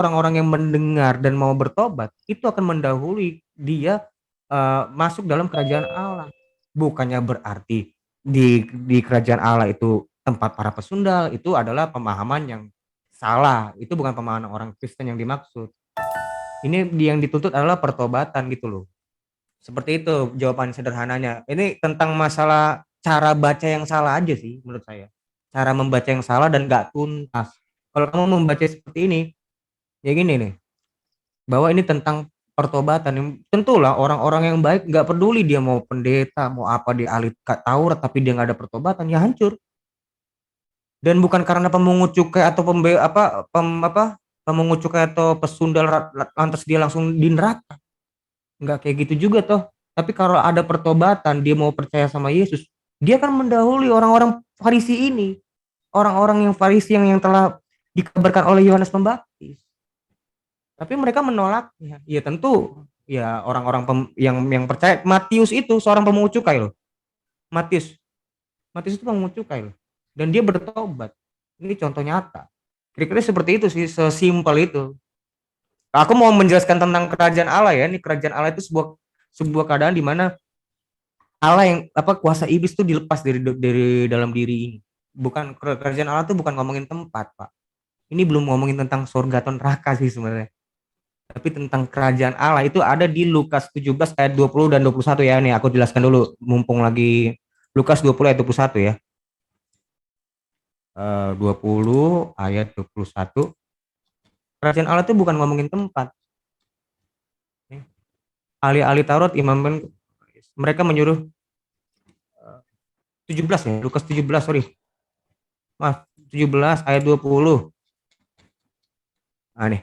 orang-orang yang mendengar dan mau bertobat itu akan mendahului dia masuk dalam kerajaan Allah. Bukannya berarti di kerajaan Allah itu tempat para pesundal, itu adalah pemahaman yang salah. Itu bukan pemahaman orang Kristen yang dimaksud. Ini yang dituntut adalah pertobatan gitu loh. Seperti itu jawaban sederhananya. Ini tentang masalah cara baca yang salah aja sih menurut saya. Cara membaca yang salah dan gak tuntas. Kalau kamu membaca seperti ini, ya gini nih, bahwa ini tentang pertobatan. Tentulah orang-orang yang baik nggak peduli dia mau pendeta, mau apa dia ahli Taurat, tapi dia nggak ada pertobatan, ya hancur. Dan bukan karena pemungut cukai atau pemungut cukai atau pesundal lantas dia langsung di neraka. Nggak kayak gitu juga toh. Tapi kalau ada pertobatan, dia mau percaya sama Yesus, dia akan mendahului orang-orang Farisi ini. Orang-orang yang Farisi yang telah dikabarkan oleh Yohanes Pembaptis. Tapi mereka menolaknya. Ya tentu, ya orang-orang yang percaya. Matius itu seorang pemungut cukai loh. Matius. Matius itu pemungut cukai loh. Dan dia bertobat. Ini contoh nyata. Kira-kira seperti itu sih, sesimpel itu. Aku mau menjelaskan tentang kerajaan Allah ya. Ini kerajaan Allah itu sebuah keadaan di mana Allah yang kuasa iblis itu dilepas dari dalam diri ini. Bukan kerajaan Allah itu bukan ngomongin tempat, Pak. Ini belum ngomongin tentang surga atau neraka sih sebenarnya. Tapi tentang kerajaan Allah itu ada di Lukas 17 ayat 20 dan 21 ya. Nih aku jelaskan dulu mumpung lagi Lukas 20 ayat 21 ya. 20 ayat 21. Kerajaan Allah itu bukan ngomongin tempat. Ahli-ahli Taurat, imam mereka menyuruh 17 ya, Lukas 17 sorry. Maaf, 17 ayat 20. Nah nih.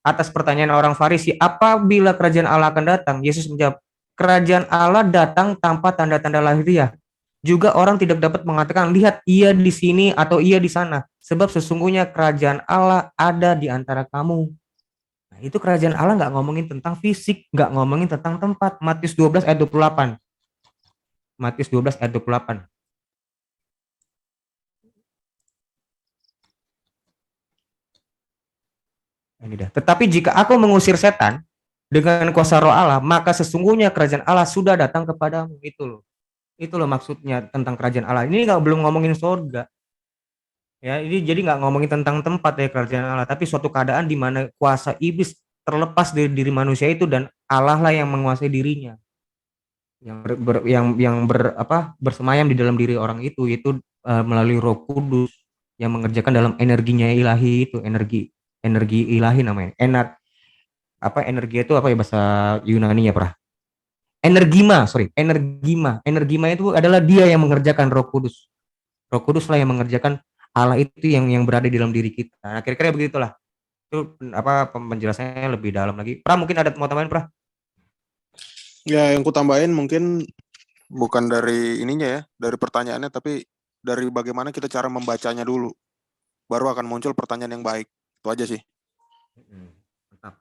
Atas pertanyaan orang Farisi, apabila kerajaan Allah akan datang? Yesus menjawab, kerajaan Allah datang tanpa tanda-tanda lahiriah. Juga orang tidak dapat mengatakan, lihat ia di sini atau ia di sana. Sebab sesungguhnya kerajaan Allah ada di antara kamu. Nah, itu kerajaan Allah nggak ngomongin tentang fisik, nggak ngomongin tentang tempat. Matius 12 ayat 28. Matius 12 ayat 28. Ini dah. Tetapi jika aku mengusir setan dengan kuasa roh Allah, maka sesungguhnya kerajaan Allah sudah datang kepadamu. Itu loh maksudnya tentang kerajaan Allah. Ini belum ngomongin surga. Ya, ini jadi nggak ngomongin tentang tempat ya kerajaan Allah, tapi suatu keadaan di mana kuasa iblis terlepas dari diri manusia itu dan Allah lah yang menguasai dirinya. Bersemayam di dalam diri orang itu melalui Roh Kudus yang mengerjakan dalam energinya ilahi itu, energi ilahi namanya. Energi itu apa ya bahasa Yunani ya, Pra? Energima itu adalah dia yang mengerjakan Roh Kudus. Roh Kudus lah yang mengerjakan Allah itu yang berada di dalam diri kita. Nah, kira-kira begitulah. Itu penjelasannya lebih dalam lagi. Pra, mungkin ada mau tambahin, Pra? Ya, yang ku tambahin mungkin bukan dari ininya ya, dari pertanyaannya, tapi dari bagaimana kita cara membacanya dulu. Baru akan muncul pertanyaan yang baik. Itu aja sih. Mantap.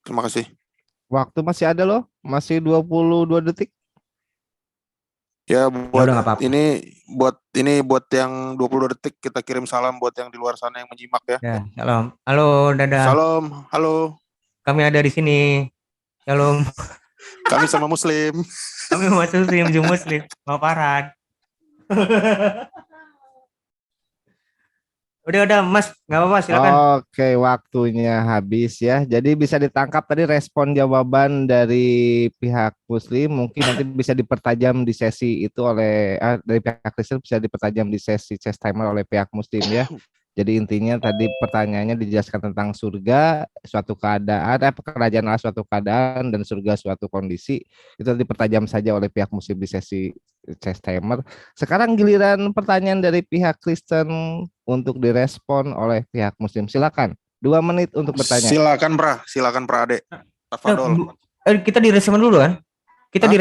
Terima kasih. Waktu masih ada loh, masih 22 detik. Ya, buat udah, apa-apa. ini buat yang 22 detik kita kirim salam buat yang di luar sana yang menyimak ya. Ya, salam. Halo, dadah. Salam, halo. Kami ada di sini. Shalom. Kami sama Muslim. Kami Muslim, Muslim. Mau Farhan. Udah Mas, nggak apa-apa silakan. Oke, waktunya habis ya. Jadi bisa ditangkap tadi respon jawaban dari pihak Muslim, mungkin nanti bisa dipertajam di sesi itu oleh dari pihak Kristen, bisa dipertajam di sesi chess timer oleh pihak Muslim ya. Jadi intinya tadi pertanyaannya dijelaskan tentang surga suatu keadaan, kerajaan Allah suatu keadaan dan surga suatu kondisi. Itu dipertajam saja oleh pihak Muslim di sesi chess timer. Sekarang giliran pertanyaan dari pihak Kristen untuk direspon oleh pihak Muslim. Silakan. 2 menit untuk bertanya. Silakan Pra Ade. Tafadol. Kita direspon dulu kan? Kita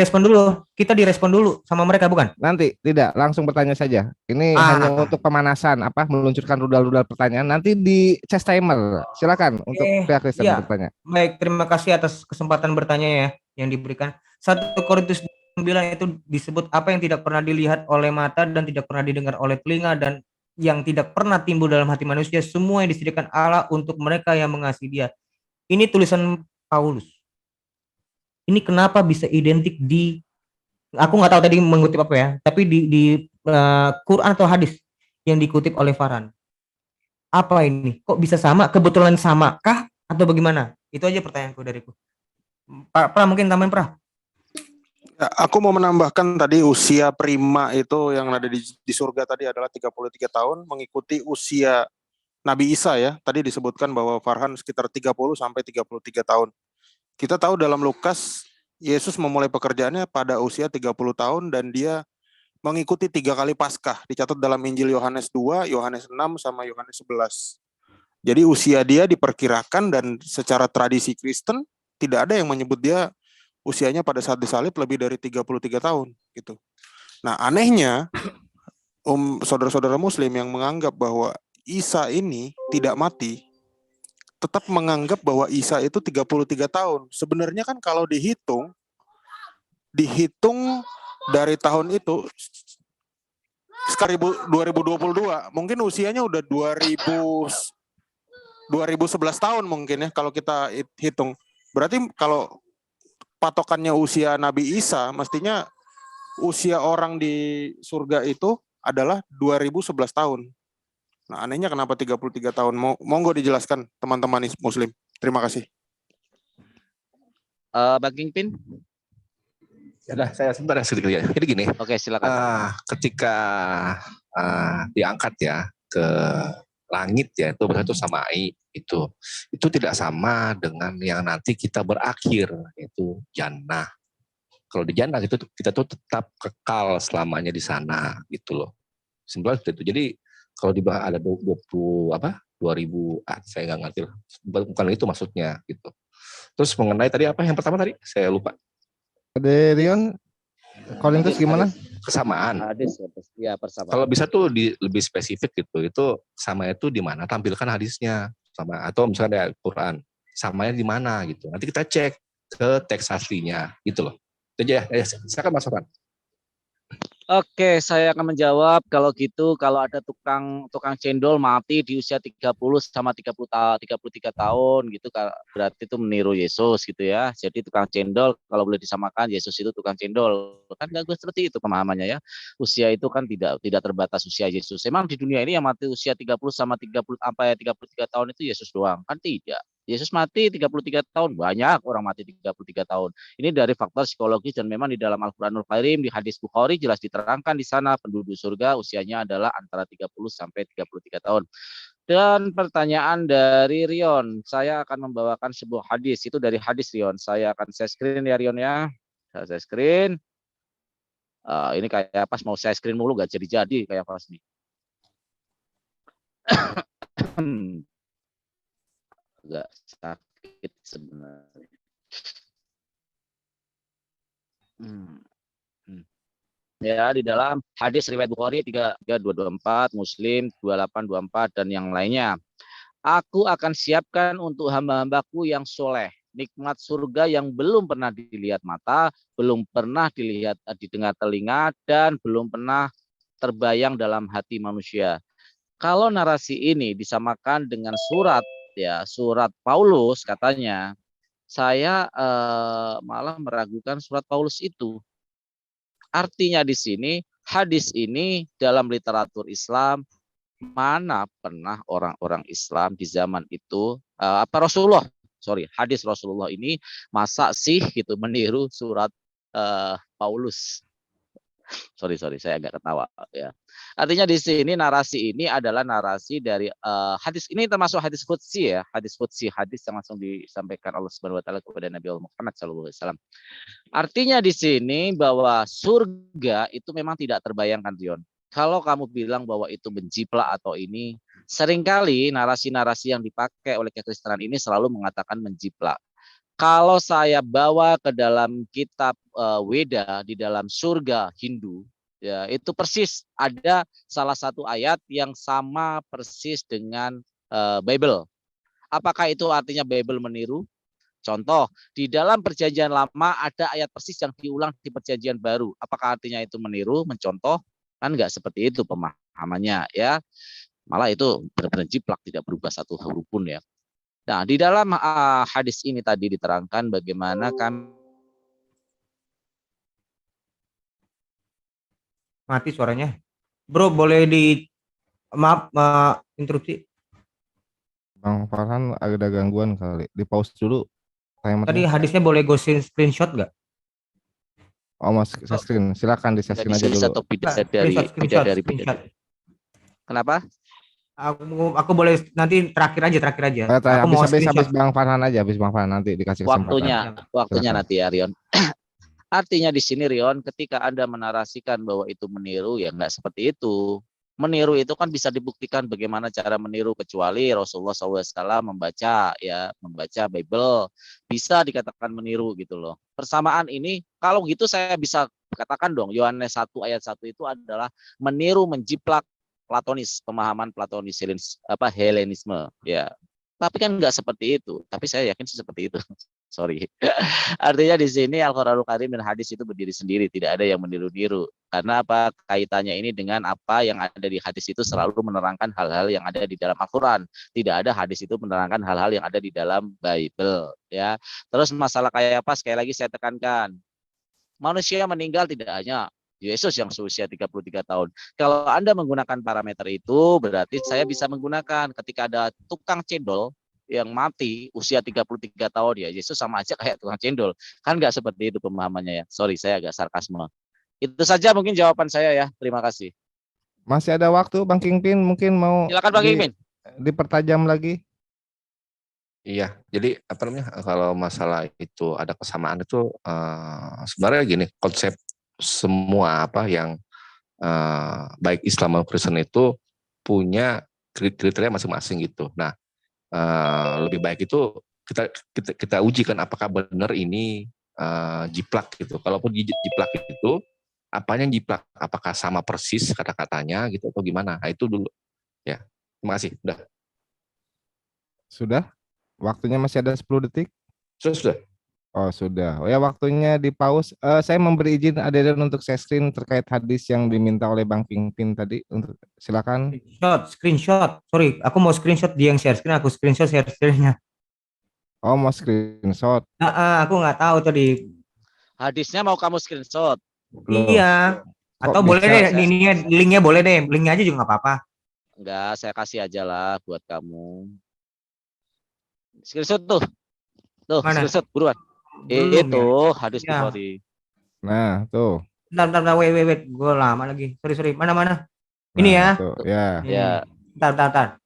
direspon dulu sama mereka bukan? Nanti tidak, langsung bertanya saja. Ini hanya untuk pemanasan, meluncurkan rudal-rudal pertanyaan. Nanti di chess timer. Silakan untuk pihak Kristen bertanya. Baik, terima kasih atas kesempatan bertanya ya yang diberikan. 1 Korintus 9 itu disebut apa yang tidak pernah dilihat oleh mata dan tidak pernah didengar oleh telinga dan yang tidak pernah timbul dalam hati manusia, semua yang disediakan Allah untuk mereka yang mengasihi Dia. Ini tulisan Paulus. Ini kenapa bisa identik di, aku nggak tahu tadi mengutip apa ya, tapi di Quran atau hadis yang dikutip oleh Farhan. Apa ini? Kok bisa sama? Kebetulan sama kah atau bagaimana? Itu aja pertanyaanku dariku. Pra mungkin tambahin Pra. Ya, aku mau menambahkan tadi usia prima itu yang ada di surga tadi adalah 33 tahun mengikuti usia Nabi Isa ya. Tadi disebutkan bahwa Farhan sekitar 30 sampai 33 tahun. Kita tahu dalam Lukas Yesus memulai pekerjaannya pada usia 30 tahun dan dia mengikuti 3 kali Paskah. Dicatat dalam Injil Yohanes 2, Yohanes 6 sama Yohanes 11. Jadi usia dia diperkirakan dan secara tradisi Kristen tidak ada yang menyebut dia usianya pada saat disalib lebih dari 33 tahun gitu. Nah, anehnya saudara-saudara muslim yang menganggap bahwa Isa ini tidak mati tetap menganggap bahwa Isa itu 33 tahun. Sebenarnya kan kalau dihitung dari tahun itu sekarang 2022 mungkin usianya udah 2011 tahun mungkin ya kalau kita hitung. Berarti kalau patokannya usia Nabi Isa, mestinya usia orang di surga itu adalah 2011 tahun. Nah, anehnya kenapa 33 tahun? Monggo dijelaskan teman-teman muslim. Terima kasih. Bang Kingpin? Ya dah, saya sebentar sedikit ya. Jadi gini, Oke, silakan. ketika diangkat ya ke langit ya, itu samai itu tidak sama dengan yang nanti kita berakhir, yaitu jannah. Kalau di jannah itu kita tuh tetap kekal selamanya di sana gitu loh. Simpel itu. Jadi kalau di bawah ada 2000 saya nggak ngerti lah. Bukan itu maksudnya gitu. Terus mengenai tadi apa yang pertama tadi saya lupa. Ade Rion, Korintus gimana? Kesamaan. Hadis ya persamaan. Kalau bisa tuh lebih spesifik gitu. Itu sama itu di mana? Tampilkan hadisnya sama atau misalnya ada Quran. Samanya di mana gitu. Nanti kita cek ke teks aslinya gitu loh. Itu aja ya. Silakan Mas Sofan. Oke, saya akan menjawab kalau gitu kalau ada tukang cendol mati di usia 30 sama 33 tahun gitu berarti itu meniru Yesus gitu ya. Jadi tukang cendol kalau boleh disamakan Yesus itu tukang cendol. Kan enggak seperti itu pemahamannya ya. Usia itu kan tidak terbatas usia Yesus. Emang di dunia ini yang mati usia 30 sama 30 sampai 33 tahun itu Yesus doang? Kan tidak. Yesus mati 33 tahun, banyak orang mati 33 tahun. Ini dari faktor psikologis dan memang di dalam Al-Qur'anul Karim di hadis Bukhari jelas diterangkan di sana penduduk surga usianya adalah antara 30 sampai 33 tahun. Dan pertanyaan dari Rion, saya akan membawakan sebuah hadis, itu dari hadis Rion. Saya akan share screen ya Rion ya. Saya screen. Ini kayak pas mau saya screen mulu gak jadi-jadi kayak pas nih. Agak sakit sebenarnya. Ya, di dalam hadis riwayat Bukhari 3224, Muslim 2824 dan yang lainnya. Aku akan siapkan untuk hamba-hambaku yang soleh nikmat surga yang belum pernah dilihat mata, belum pernah didengar telinga, dan belum pernah terbayang dalam hati manusia. Kalau narasi ini disamakan dengan surat Paulus katanya, saya malah meragukan surat Paulus itu. Artinya di sini hadis ini dalam literatur Islam mana pernah orang-orang Islam di zaman itu hadis Rasulullah ini masa sih gitu meniru surat Paulus. Sorry, saya agak ketawa ya. Artinya di sini narasi ini adalah narasi dari hadis ini termasuk hadis qudsi ya, hadis yang langsung disampaikan Allah Subhanahu wa taala kepada Nabi Muhammad SAW. Artinya di sini bahwa surga itu memang tidak terbayangkan, Dion. Kalau kamu bilang bahwa itu menjiplak atau ini, seringkali narasi-narasi yang dipakai oleh kekristenan ini selalu mengatakan menjiplak. Kalau saya bawa ke dalam kitab Weda di dalam surga Hindu, ya itu persis ada salah satu ayat yang sama persis dengan Bible. Apakah itu artinya Bible meniru? Contoh, di dalam perjanjian lama ada ayat persis yang diulang di perjanjian baru. Apakah artinya itu meniru, mencontoh? Kan enggak seperti itu pemahaman. pemahamannya ya. Malah itu benar-benar jiplak, tidak berubah satu huruf pun ya. Nah, di dalam hadis ini tadi diterangkan bagaimana kami Mati suaranya. Bro, boleh di maaf interupsi. Bang Farhan ada gangguan kali. Di pause dulu Tadi timernya. hadisnya boleh gue screenshot nggak? Oh, Mas saya screen. Silakan di dari screen aja dulu. atau Nggak, dari screenshot. bidadari. Kenapa? Aku boleh nanti terakhir aja. Aku mau Habis screenshot. Bang Farhan aja, habis Bang Farhan nanti dikasih kesempatan. Waktunya Silakan. nanti ya, Rion. Artinya di sini, Rion, ketika Anda menarasikan bahwa itu meniru, ya nggak seperti itu. Meniru itu kan bisa dibuktikan bagaimana cara meniru, kecuali Rasulullah SAW membaca Bible, bisa dikatakan meniru gitu loh. Persamaan ini, kalau gitu saya bisa katakan dong, Yohanes 1 ayat 1 itu adalah meniru, menjiplak Platonis, pemahaman Platonis, Helenisme, ya. Tapi kan nggak seperti itu. Tapi saya yakin sih seperti itu. Sorry. Artinya di sini Al-Qur'anul Karim dan hadis itu berdiri sendiri, tidak ada yang meniru-niru. Karena apa? Kaitannya ini dengan apa yang ada di hadis itu selalu menerangkan hal-hal yang ada di dalam Al-Qur'an. Tidak ada hadis itu menerangkan hal-hal yang ada di dalam Bible, ya. Terus masalah kayak apa? Sekali lagi saya tekankan. Manusia meninggal tidak hanya Yesus yang seusia 33 tahun. Kalau Anda menggunakan parameter itu, berarti saya bisa menggunakan ketika ada tukang cendol yang mati usia 33 tahun, ya Yesus sama aja kayak tukang cendol. Kan nggak seperti itu pemahamannya ya. Sorry, saya agak sarkasme. Itu saja mungkin jawaban saya ya. Terima kasih. Masih ada waktu Bang Kingpin, mungkin mau Silakan Bang Kingpin. dipertajam lagi. Iya, jadi apa namanya, kalau masalah itu ada kesamaan itu sebenarnya gini, konsep semua apa yang baik Islam maupun Kristen itu punya kriteria masing-masing gitu. Nah, lebih baik itu kita uji kan apakah benar ini jiplak gitu. Kalaupun jiplak itu apanya yang jiplak? Apakah sama persis kata-katanya gitu atau gimana? Nah, itu dulu. Ya, terima kasih. Udah. Sudah? Waktunya masih ada 10 detik? Sudah. Oh, sudah. Oh ya, waktunya di pause. Saya memberi izin Adedan untuk share screen terkait hadis yang diminta oleh Bang Kingpin tadi. Untuk silakan. Screenshot. Sorry, aku mau screenshot, dia yang share screen, aku screenshot share screen-nya. Oh, mau screenshot. Aku nggak tahu tadi. Hadisnya mau kamu screenshot. Loh, Iya. Atau kok boleh bisa? deh, linknya boleh deh, linknya aja juga nggak apa-apa. Enggak, saya kasih aja lah buat kamu. Screenshot tuh. Tuh, Mana? screenshot buruan. Belum Itu ya? hadis Ya. Bukhari. Nah, tuh. Bentar, wait. Gue lama lagi. Sorry. Mana? Ini Nah, ya. tuh, ya. Ya. Bentar.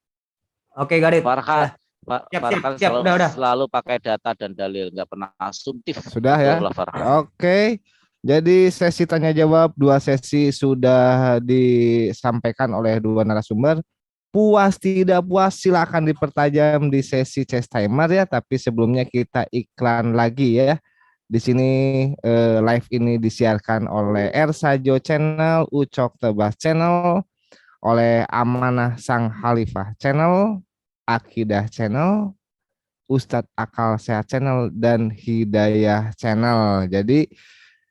Oke, got it. Farhan, Siap, Farhan siap, udah. selalu pakai data dan dalil, nggak pernah asumtif. Sudah ya? Itulah Farhan. Oke. Jadi sesi tanya jawab 2 sesi sudah disampaikan oleh 2 narasumber. Puas tidak puas silakan dipertajam di sesi chess timer ya, tapi sebelumnya kita iklan lagi ya. Di sini live ini disiarkan oleh Ersajo Channel, Ucok Tebas Channel, oleh Amanah Sang Khalifah Channel, Akidah Channel, Ustadz Akal Sehat Channel, dan Hidayah Channel. Jadi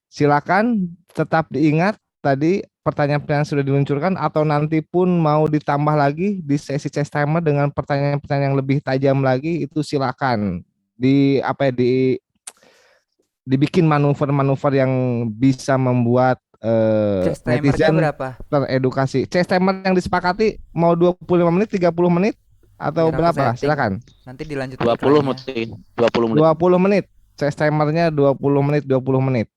silakan tetap diingat tadi pertanyaan-pertanyaan sudah diluncurkan, atau nanti pun mau ditambah lagi di sesi chess timer dengan pertanyaan-pertanyaan yang lebih tajam lagi, itu silakan dibikin manuver-manuver yang bisa membuat Chess timernya netizen berapa? teredukasi. Chess timer yang disepakati mau 25 menit, 30 menit atau Biar aku berapa? setting. Silakan. Nanti dilanjut 20 iklannya. mungkin. 20 menit. 20 menit. Chess timernya 20 menit.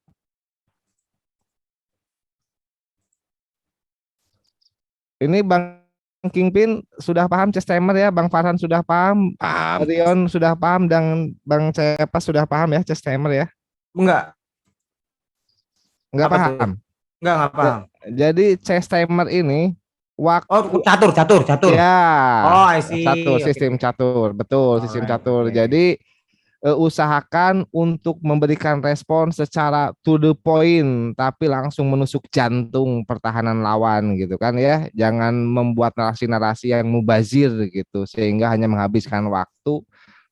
Ini Bang Kingpin sudah paham chess timer ya, Bang Farhan sudah paham, Paham. Rion sudah paham, dan Bang Cepas sudah paham ya chess timer ya? Enggak Enggak Apa tuh? paham. Nggak paham. Jadi chess timer ini waktu Oh, catur. ya, Oh, I see. sistem catur, betul, sistem Alright, catur. oke. Jadi usahakan untuk memberikan respon secara to the point, tapi langsung menusuk jantung pertahanan lawan gitu kan ya. Jangan membuat narasi-narasi yang mubazir gitu sehingga hanya menghabiskan waktu,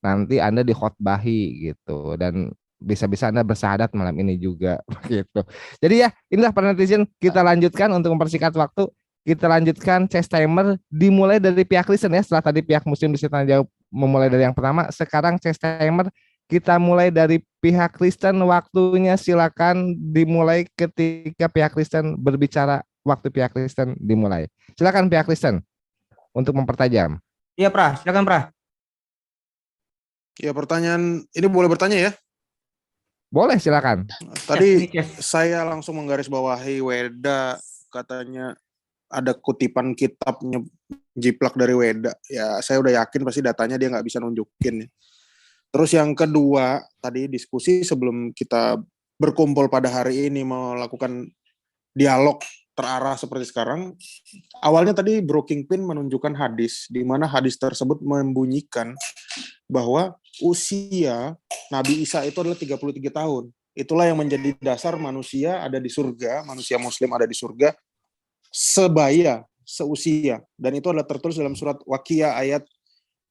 nanti Anda dikhotbahi gitu, dan bisa-bisa Anda bersahadat malam ini juga gitu. Jadi ya, inilah para netizen, kita lanjutkan untuk mempersingkat waktu. kita lanjutkan chess timer dimulai dari pihak Kristen ya. Setelah tadi pihak Muslim bisa tanya jawab memulai dari yang pertama, sekarang chess timer kita mulai dari pihak Kristen. Waktunya silakan dimulai ketika pihak Kristen berbicara. Waktu pihak Kristen dimulai. Silakan pihak Kristen untuk mempertajam. Iya, Pra, silakan, Pra. Ya, pertanyaan ini boleh bertanya ya. Boleh silakan. Tadi Yes. saya langsung menggarisbawahi Weda, katanya ada kutipan kitabnya jiplak dari Weda. Ya, saya udah yakin pasti datanya dia nggak bisa nunjukin. Terus yang kedua, tadi diskusi sebelum kita berkumpul pada hari ini melakukan dialog terarah seperti sekarang. Awalnya tadi Bro Kingpin menunjukkan hadis, di mana hadis tersebut membunyikan bahwa usia Nabi Isa itu adalah 33 tahun. Itulah yang menjadi dasar manusia ada di surga, manusia muslim ada di surga, sebaya, seusia. Dan itu adalah tertulis dalam surat Waqiah ayat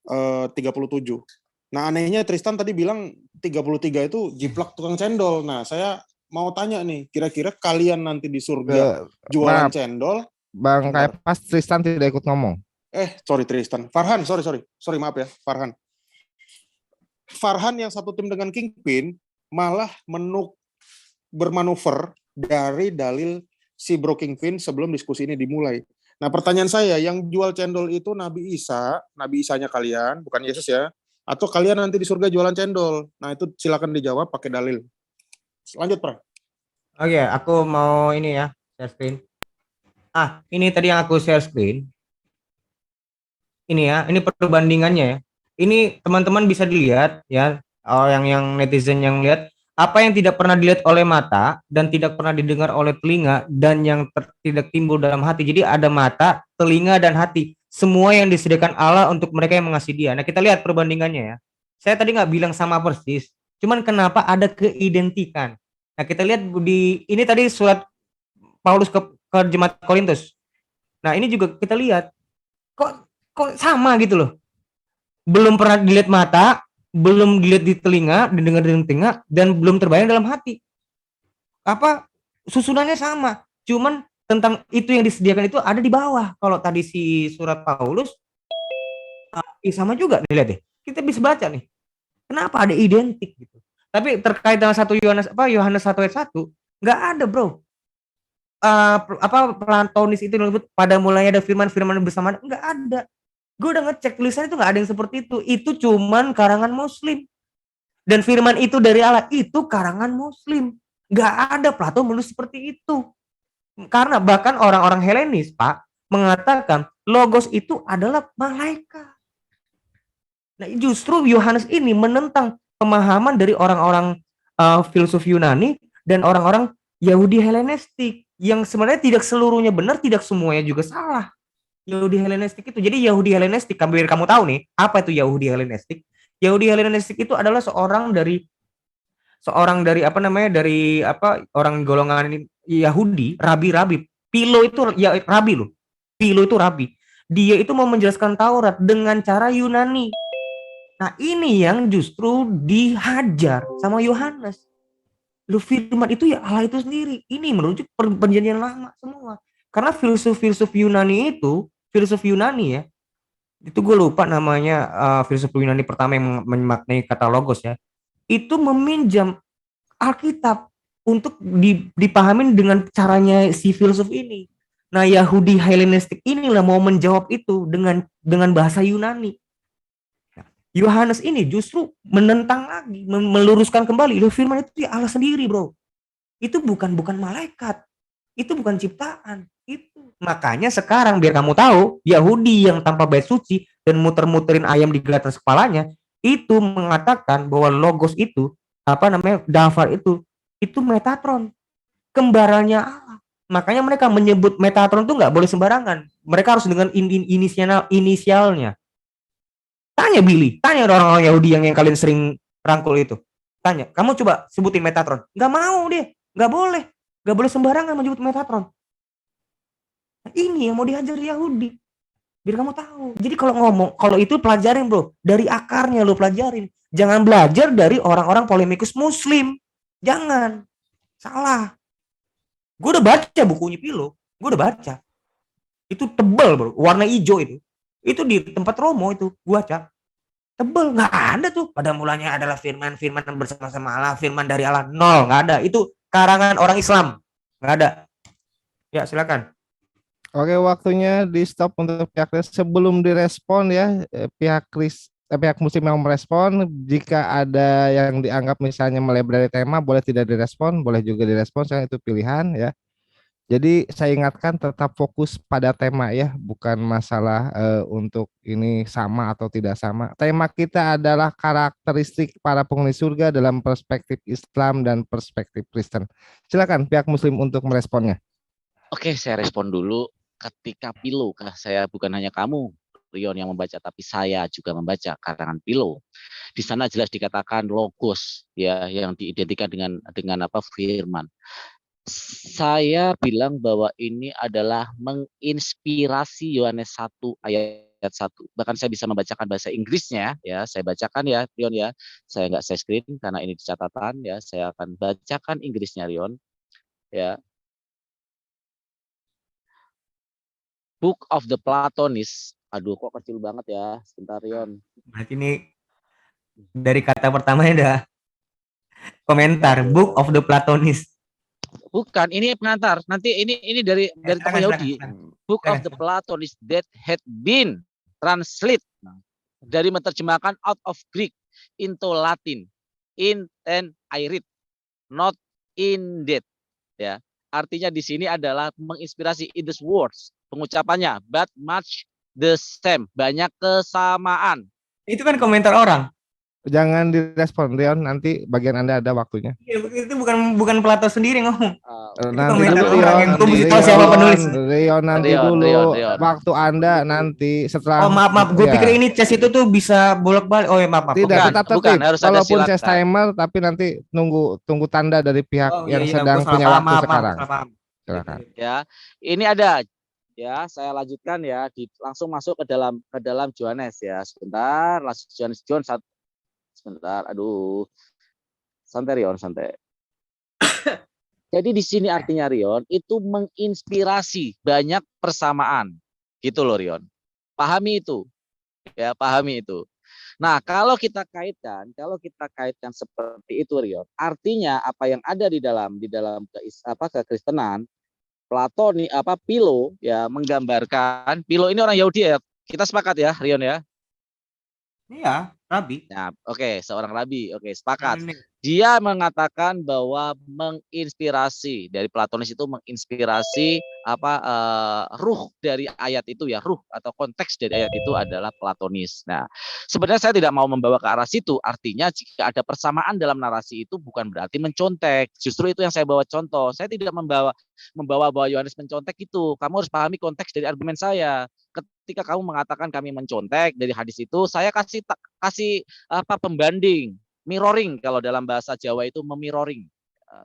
37. Nah, anehnya Tristan tadi bilang 33 itu jiplak tukang cendol. Nah, saya mau tanya nih, kira-kira kalian nanti di surga jualan maaf, cendol? Bang Bentar. Kaipas, Tristan tidak ikut ngomong. Sorry Tristan. Farhan, sorry maaf ya, Farhan. Farhan yang satu tim dengan Kingpin malah bermanuver dari dalil si Bro Kingpin sebelum diskusi ini dimulai. Nah, pertanyaan saya, yang jual cendol itu Nabi Isanya kalian, bukan Yesus ya? Atau kalian nanti di surga jualan cendol? Nah, itu silakan dijawab pakai dalil. Lanjut, Pra. Oke, aku mau ini ya, share screen. Ini tadi yang aku share screen. Ini ya, ini perbandingannya ya. Ini teman-teman bisa dilihat ya, yang netizen yang lihat apa yang tidak pernah dilihat oleh mata dan tidak pernah didengar oleh telinga dan yang tidak timbul dalam hati. Jadi ada mata, telinga dan hati. Semua yang disediakan Allah untuk mereka yang mengasihi Dia. Nah, kita lihat perbandingannya ya. Saya tadi nggak bilang sama persis, cuman kenapa ada keidentikan. Nah, kita lihat ini tadi surat Paulus ke jemaat Korintus. Nah, ini juga kita lihat kok sama gitu loh. Belum pernah dilihat mata, belum dilihat di telinga, didengar di telinga, dan belum terbayang dalam hati. Apa susunannya sama, cuman tentang itu yang disediakan itu ada di bawah. Kalau tadi si surat Paulus sama juga dilihat deh. Kita bisa baca nih. Kenapa ada identik gitu. Tapi terkait dengan Yohanes 1 ayat 1, nggak ada, Bro. Platonis itu pada mulanya ada firman bersama, nggak ada. Gue udah ngecek tulisannya itu nggak ada yang seperti itu cuman karangan Muslim. Dan firman itu dari Allah, itu karangan Muslim, nggak ada Plato menulis seperti itu. Karena bahkan orang-orang Helenis, Pak, mengatakan logos itu adalah malaikat. Nah, justru Yohanes ini menentang pemahaman dari orang-orang filsuf Yunani dan orang-orang Yahudi Helenistik yang sebenarnya tidak seluruhnya benar, tidak semuanya juga salah. Yahudi Helenistik itu, jadi Yahudi Helenistik, biar kamu tahu nih, apa itu Yahudi Helenistik? Yahudi Helenistik itu adalah seorang dari orang golongan Yahudi, rabi-rabi. Pilo itu ya rabi loh. Pilo itu rabi. Dia itu mau menjelaskan Taurat dengan cara Yunani. Nah, ini yang justru dihajar sama Yohanes. Lu firman itu ya Allah itu sendiri. Ini merujuk perjanjian lama semua. Karena filsuf Yunani itu, filsuf Yunani ya, itu gue lupa namanya, filsuf Yunani pertama yang memaknai kata logos ya, itu meminjam Alkitab untuk dipahamin dengan caranya si filsuf ini. Nah, Yahudi Helenistik inilah mau menjawab itu dengan bahasa Yunani. Yohanes ini justru menentang lagi, meluruskan kembali, loh firman itu ya Allah sendiri, Bro. Itu bukan malaikat. Itu bukan ciptaan. Itu. Makanya sekarang biar kamu tahu, Yahudi yang tanpa bait suci dan muter-muterin ayam di atas kepalanya, itu mengatakan bahwa logos itu, Dafar itu Metatron, kembarannya Allah. Makanya mereka menyebut Metatron itu nggak boleh sembarangan. Mereka harus dengan inisialnya. Tanya Billy, tanya orang-orang Yahudi yang kalian sering rangkul itu. Tanya, kamu coba sebutin Metatron. Nggak mau dia, nggak boleh sembarangan menyebut Metatron. Nah, ini yang mau dihajar Yahudi. Biar kamu tahu. Jadi kalau itu pelajarin, Bro, dari akarnya lo pelajarin. Jangan belajar dari orang-orang polemikus Muslim. Jangan. Salah. Gue udah baca bukunya Pilo, gue udah baca. Itu tebel bro, warna hijau itu. Itu di tempat Romo itu gua cak. Tebel, nggak ada tuh. Pada mulanya adalah firman bersama-sama Allah, firman dari Allah, nol, nggak ada. Itu karangan orang Islam, nggak ada. Ya silakan. Oke, waktunya di stop untuk pihak sebelum direspon ya, pihak muslim yang merespon. Jika ada yang dianggap misalnya melebar dari tema, boleh tidak direspon, boleh juga direspon, itu pilihan ya. Jadi saya ingatkan tetap fokus pada tema ya, bukan masalah untuk ini sama atau tidak sama. Tema kita adalah karakteristik para penghuni surga dalam perspektif Islam dan perspektif Kristen. Silakan pihak muslim untuk meresponnya. Oke, saya respon dulu. Ketika Pilo, saya bukan hanya kamu, Rion, yang membaca, tapi saya juga membaca karangan Pilo. Di sana jelas dikatakan logos, ya, yang diidentikan dengan apa, firman. Saya bilang bahwa ini adalah menginspirasi Yohanes 1 ayat 1. Bahkan saya bisa membacakan bahasa Inggrisnya, ya, saya bacakan ya, Rion ya. Saya nggak share screen karena ini di catatan, ya. Saya akan bacakan Inggrisnya, Rion, ya. Book of the Platonist. Aduh, kok kecil banget ya. Sebentar, Rion. Berarti ini dari kata pertamanya udah komentar. Book of the Platonist. Bukan, ini pengantar. Nanti ini dari tokoh Yahudi. Book of the Platonist that had been translated, dari menerjemahkan out of Greek into Latin. In and I read, not in that. Ya. Artinya di sini adalah menginspirasi in these words. Pengucapannya, but much the same, banyak kesamaan. Itu kan komentar orang. Jangan direspon, Rion, nanti bagian Anda ada waktunya. Itu bukan Plato sendiri ngomong. Nanti komentar dulu, orang yang Rion. tuh tahu siapa penulis. Rion nanti Rion, dulu. Rion. Waktu Anda nanti setelah. Oh maaf, gue ya. pikir ini chess itu tuh bisa bolak-balik. Oh ya maaf. Tidak, Bukan, tetap bukan, tertib. harus ada Walaupun silakan. chess timer, tapi nanti tunggu tanda dari pihak yang sedang gua punya salah waktu paham, sekarang. salah paham. Silakan. Ya, ini ada. Ya, saya lanjutkan ya, langsung masuk ke dalam Yohanes ya. Sebentar, langsung John 1. Sebentar, aduh. Santai, Rion, santai. Jadi di sini artinya, Rion, itu menginspirasi, banyak persamaan. Gitu loh, Rion. Pahami itu. Ya, pahami itu. Nah, kalau kita kaitkan seperti itu, Rion, artinya apa yang ada di dalam kekristenan, Platoni Pilo ya, menggambarkan, Pilo ini orang Yahudi ya. Kita sepakat ya, Rion ya. Iya, rabi. Nah, oke, seorang rabi. Oke, sepakat. Dia mengatakan bahwa menginspirasi dari Platonis itu menginspirasi ruh dari ayat itu ya, ruh atau konteks dari ayat itu adalah Platonis. Nah, sebenarnya saya tidak mau membawa ke arah situ. Artinya jika ada persamaan dalam narasi itu bukan berarti mencontek. Justru itu yang saya bawa contoh. Saya tidak membawa bahwa Yohanes mencontek itu. Kamu harus pahami konteks dari argumen saya. Ketika kamu mengatakan kami mencontek dari hadis itu, saya kasih pembanding. Mirroring, kalau dalam bahasa Jawa itu memirroring.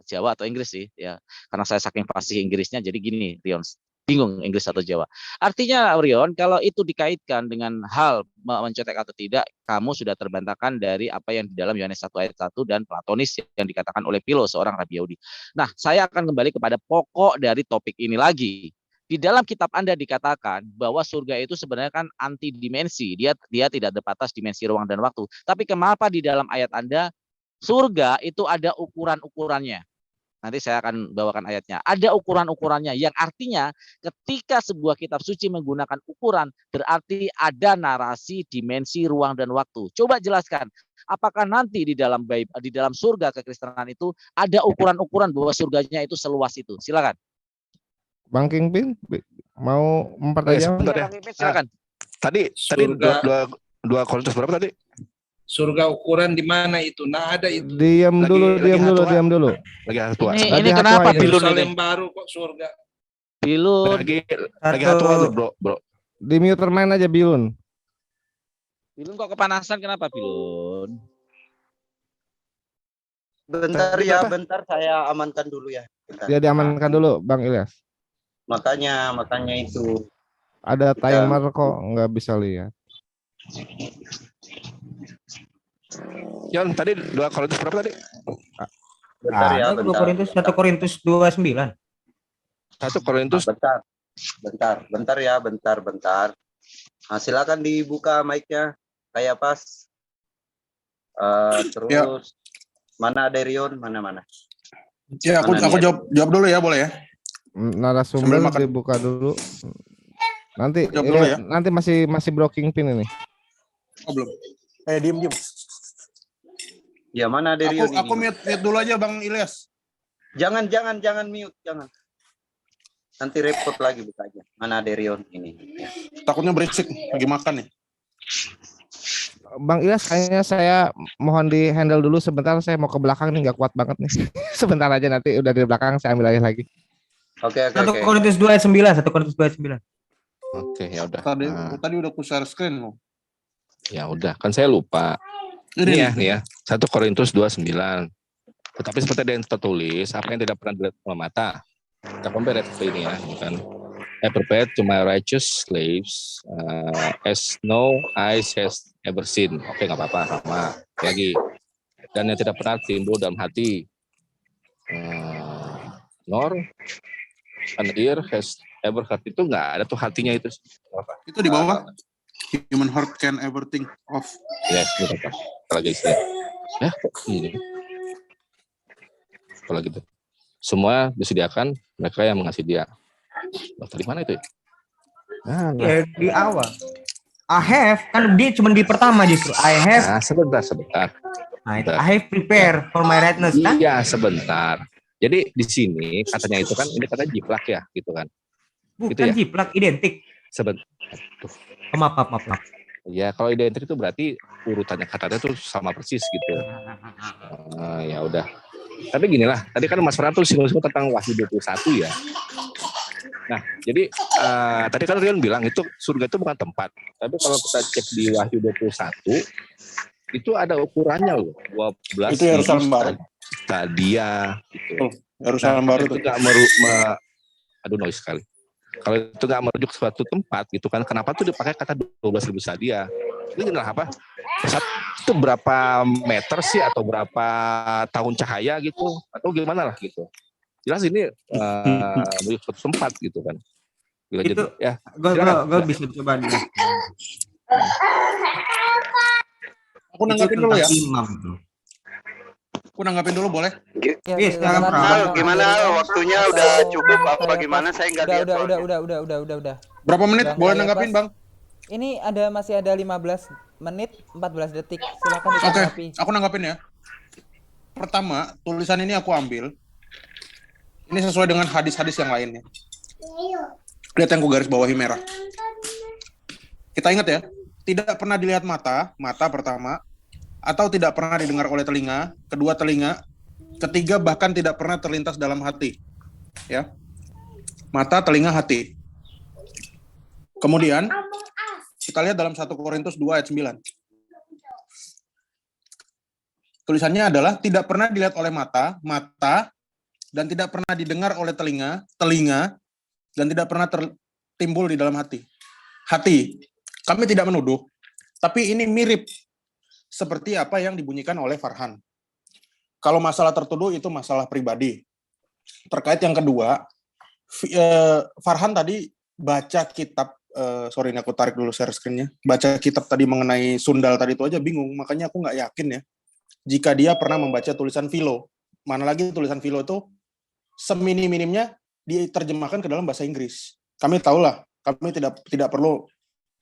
Jawa atau Inggris sih ya, karena saya saking fasih Inggrisnya jadi gini, Rion, bingung Inggris atau Jawa. Artinya, Rion, kalau itu dikaitkan dengan hal mencontek atau tidak, kamu sudah terbantahkan dari apa yang di dalam Yohanes 1 ayat 1 dan Platonis yang dikatakan oleh Pilo, seorang rabi Yahudi. Nah, saya akan kembali kepada pokok dari topik ini lagi. Di dalam kitab Anda dikatakan bahwa surga itu sebenarnya kan anti dimensi. Dia tidak terbatas dimensi ruang dan waktu. Tapi kenapa di dalam ayat Anda surga itu ada ukuran-ukurannya? Nanti saya akan bawakan ayatnya. Ada ukuran-ukurannya yang artinya ketika sebuah kitab suci menggunakan ukuran berarti ada narasi dimensi ruang dan waktu. Coba jelaskan. Apakah nanti di dalam surga kekristenan itu ada ukuran-ukuran bahwa surganya itu seluas itu? Silakan. Bang Kingpin mau mempertajam? Ya, silakan. Tadi dua Korintus berapa tadi? Surga ukuran di mana itu? Nah, ada itu. Diam dulu. Lagi tua. Ini kenapa Bilun Yerusalem ini? baru kok surga. Bilun. Lagi tua bro. Di mute main aja Bilun. Bilun kok kepanasan, kenapa Bilun? Bentar saya amankan dulu ya. Bentar. Dia diamankan dulu, Bang Ilyas. Makanya itu. Ada timer kok, nggak bisa lihat. Yon, tadi 2 Korintus berapa tadi? Bentar ya, bentar. 1 Korintus 29. 1 Korintus Bentar. Bentar ya, bentar. Nah, silakan dibuka mic-nya. Kayak pas. Terus mana Derion? Mana? Ya, aku Mana nih? jawab dulu ya, boleh ya? Narasumber Sambil makan. dibuka dulu. Nanti Jawab dulu ya. nanti masih blocking pin ini. Oh, belum. Diem. Ya mana Derion Aku ini? mute dulu aja Bang Ilyas. Jangan mute, jangan. Nanti repot lagi bukanya. Mana Derion ini? Takutnya berisik lagi makan nih. Bang Ilyas, kayaknya saya mohon di handle dulu sebentar, saya mau ke belakang nih, nggak kuat banget nih. Sebentar aja, nanti udah di belakang saya ambil alih lagi. Oke. 1 Korintus 2 ayat 9, 1 Korintus 2 ayat 9. Oke, ya udah. Tadi udah aku share screen loh. Ya udah, kan saya lupa. Ini ya, 1 Korintus 2:9. Tetapi seperti ada yang tertulis, apa yang tidak pernah dilihat oleh mata. Kita compare ini ya, kan. I prepared to my righteous slaves as no eyes has ever seen. Oke, nggak apa-apa, sama lagi. Dan yang tidak pernah timbul dalam hati, nor an ear has ever heard. Itu nggak ada tuh hatinya itu. Apa? Itu di bawah. Human heart can ever think of. Yes, betul. Kalau gitu ya, ini. Kalau gitu, semua disediakan mereka yang mengasihi Dia. Tadi mana itu? Ya, di awal. I have, kan dia cuma di pertama justru. I have. Nah, sebentar. Nah, itu, I have prepare for my rightness, kan? Iya, sebentar. Jadi di sini katanya itu kan, ini katanya jiplak ya, gitu kan? Bukan gitu ya? jiplak, identik. Sebentar. Oh, maaf. Ya, kalau identik itu berarti urutannya katanya tuh sama persis gitu. Ya udah. Tapi gini lah, tadi kan Mas Farhan tuh singgung-singgung tentang Wahyu 21 ya. Nah, jadi tadi kan Rian bilang itu surga itu bukan tempat. Tapi kalau kita cek di Wahyu 21, itu ada ukurannya loh. 12 Itu Yerusalem Baru. Stadia gitu. Yerusalem Baru itu tuh. nggak aduh noise sekali. Kalau itu nggak merujuk suatu tempat gitu kan, kenapa tuh dipakai kata 12.000 stadia? Ini adalah apa? Itu berapa meter sih atau berapa tahun cahaya gitu atau gimana lah gitu. Jelas ini merujuk suatu tempat gitu kan. Bila Itu jadi, ya. Gue bisa coba nih. Aku nanggapin dulu ya. Imam tuh. Aku nanggapin dulu boleh? Yes, jangan Al, gimana Al? Waktunya udah cukup apa gimana? Saya nggak lihat. Udah. Berapa menit Udah, boleh nggak nanggapin lihat, Bang? Ini masih ada 15 menit 14 detik. Silakan Oke, ditanggapi. aku nanggapin ya. Pertama, tulisan ini aku ambil. Ini sesuai dengan hadis-hadis yang lainnya. Lihat yang aku garis bawahi merah. Kita ingat ya, tidak pernah dilihat mata pertama, atau tidak pernah didengar oleh telinga, kedua telinga, ketiga bahkan tidak pernah terlintas dalam hati. Ya. Mata, telinga, hati. Kemudian kita lihat dalam 1 Korintus 2 ayat 9. Tulisannya adalah tidak pernah dilihat oleh mata, dan tidak pernah didengar oleh telinga, dan tidak pernah tertimbul di dalam hati. Kami tidak menuduh, tapi ini mirip seperti apa yang dibunyikan oleh Farhan. Kalau masalah tertuduh itu masalah pribadi. Terkait yang kedua, Farhan tadi baca kitab, sorry ini aku tarik dulu share screen-nya, baca kitab tadi mengenai sundal tadi itu aja bingung, makanya aku nggak yakin ya, jika dia pernah membaca tulisan Philo. Mana lagi tulisan Philo itu seminim-minimnya diterjemahkan ke dalam bahasa Inggris. Kami tahulah, kami tidak perlu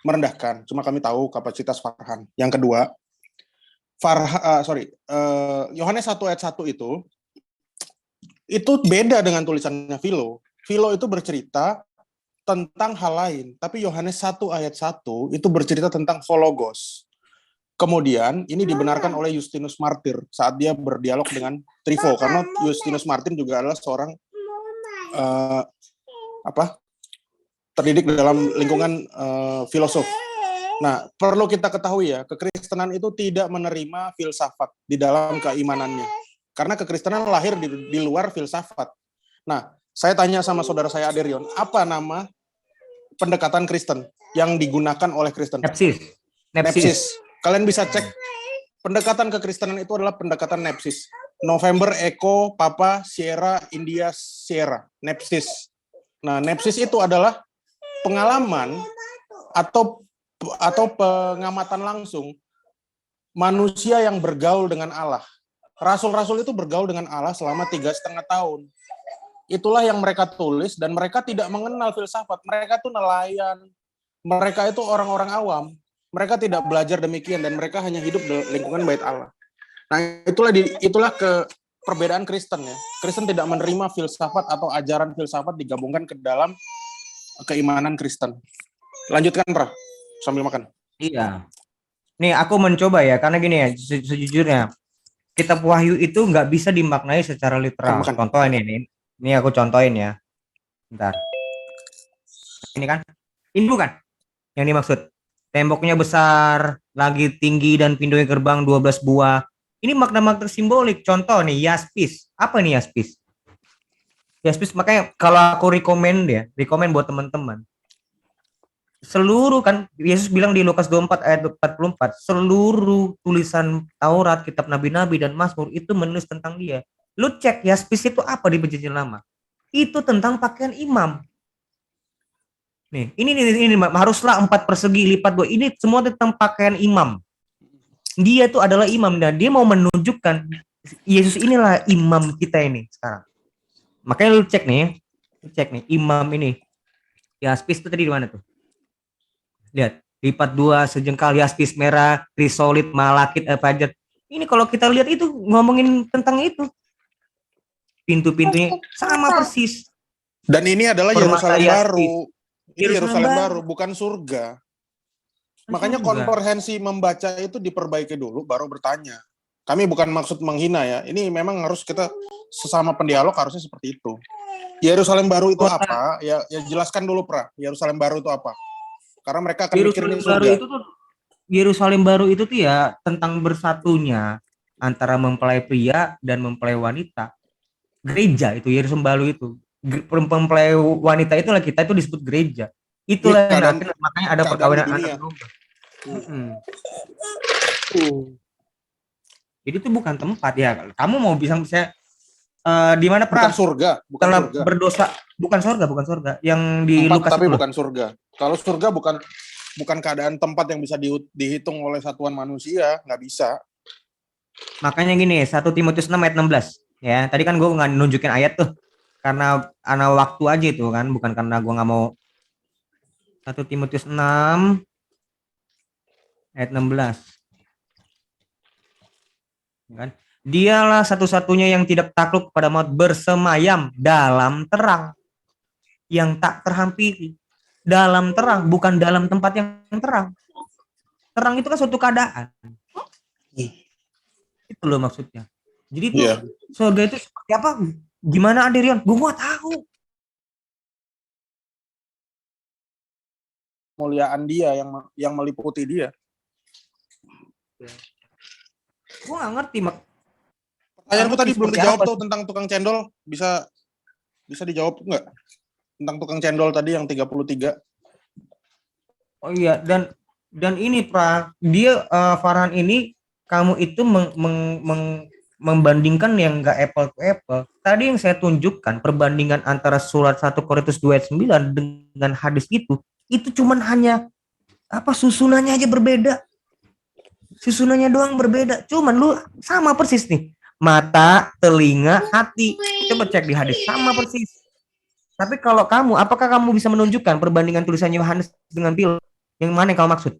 merendahkan, cuma kami tahu kapasitas Farhan. Yang kedua, Yohanes 1 ayat 1 itu beda dengan tulisannya Philo. Philo itu bercerita tentang hal lain, tapi Yohanes 1 ayat 1 itu bercerita tentang hologos. Kemudian ini dibenarkan oleh Justinus Martyr saat dia berdialog dengan Trypho, karena Justinus Martyr juga adalah seorang terdidik dalam lingkungan filosof. Nah, perlu kita ketahui ya, kekristenan itu tidak menerima filsafat di dalam keimanannya. Karena kekristenan lahir di luar filsafat. Nah, saya tanya sama saudara saya Aderion, apa nama pendekatan Kristen yang digunakan oleh Kristen? Nepsis. Kalian bisa cek, pendekatan kekristenan itu adalah pendekatan nepsis. November, Echo, Papa, Sierra, India, Sierra. Nepsis. Nah, nepsis itu adalah pengalaman atau pengamatan langsung manusia yang bergaul dengan Allah. Rasul-rasul itu bergaul dengan Allah selama 3,5 tahun. Itulah yang mereka tulis, dan mereka tidak mengenal filsafat. Mereka itu nelayan. Mereka itu orang-orang awam. Mereka tidak belajar demikian, dan mereka hanya hidup di lingkungan bait Allah. Nah, itulah perbedaan Kristen ya. Kristen tidak menerima filsafat atau ajaran filsafat digabungkan ke dalam keimanan Kristen. Lanjutkan, Pra, sambil makan. Iya. Nih aku mencoba ya, karena gini ya, sejujurnya kitab Wahyu itu nggak bisa dimaknai secara literal. Makan. Contohin ini aku contohin ya. Bentar. Ini kan, ini bukan yang dimaksud. Temboknya besar, lagi tinggi, dan pintunya gerbang 12 buah. Ini makna-makna simbolik. Contoh nih, yaspis. Apa nih yaspis? Yaspis, makanya kalau aku rekomend buat teman-teman. Seluruh kan Yesus bilang di Lukas 24 ayat 44, seluruh tulisan Taurat, kitab nabi-nabi dan Mazmur itu menulis tentang dia. Lu cek yaspis itu apa di Perjanjian Lama? Itu tentang pakaian imam. Nih, ini haruslah 4 persegi lipat 2. Ini semua tentang pakaian imam. Dia tuh adalah imam, dan dia mau menunjukkan Yesus inilah imam kita ini sekarang. Makanya lu cek nih imam ini. Yaspis itu tadi di mana tuh? Lihat, lipat 2, sejengkal, yaspis merah, krisolit, malakit, fajar. Ini kalau kita lihat itu ngomongin tentang itu. Pintu-pintunya sama persis. Dan ini adalah Permata Yerusalem yaspis. baru. Ini Yerusalem Yerusalem baru. baru, bukan surga. Makanya komprehensi membaca itu diperbaiki dulu, baru bertanya. Kami bukan maksud menghina ya. Ini memang harus kita sesama pendialog harusnya seperti itu. Yerusalem baru itu apa? Ya jelaskan dulu, Pra. Yerusalem baru itu apa? Karena mereka akan mikir ini surga. Yerusalem baru itu tuh ya tentang bersatunya antara mempelai pria dan mempelai wanita. Gereja itu Yerusalem baru itu. Mempelai wanita itulah kita itu disebut gereja. Itulah makanya ada perkawinan antar domba. Jadi itu bukan tempat ya. Kamu mau bisa di mana, Pra? Bukan surga, bukan surga. Berdosa, bukan surga. Yang di tempat, Lukas tapi itu bukan surga. Kalau surga bukan keadaan tempat yang bisa dihitung oleh satuan manusia, nggak bisa. Makanya gini, 1 Timotius 6 ayat 16. Ya, tadi kan gue nggak nunjukin ayat tuh. Karena waktu aja itu kan, bukan karena gue nggak mau. 1 Timotius 6 ayat 16. Kan? Dialah satu-satunya yang tidak takluk kepada maut, bersemayam dalam terang yang tak terhampiri. Dalam terang, bukan dalam tempat yang terang. Terang itu kan suatu keadaan. Itu loh maksudnya. Jadi itu surga itu seperti apa? Gimana, Adrian? Gue gak tahu. Kemuliaan dia yang meliputi dia. Gue gak ngerti, Pertanyaanku tadi belum dijawab tuh tentang tukang cendol. Bisa dijawab nggak? Tentang tukang cendol tadi yang 33. Oh iya, dan ini, Pra, dia Farhan ini, kamu itu membandingkan yang enggak apple to apple. Tadi yang saya tunjukkan perbandingan antara surat 1 Korintus 2 ayat 9 dengan hadis itu cuman hanya susunannya aja berbeda. Susunannya doang berbeda. Cuman lu sama persis nih. Mata, telinga, hati. Coba cek di hadis, sama persis. Tapi kalau kamu, apakah kamu bisa menunjukkan perbandingan tulisan Yohanes dengan Pil? Yang mana yang kamu maksud?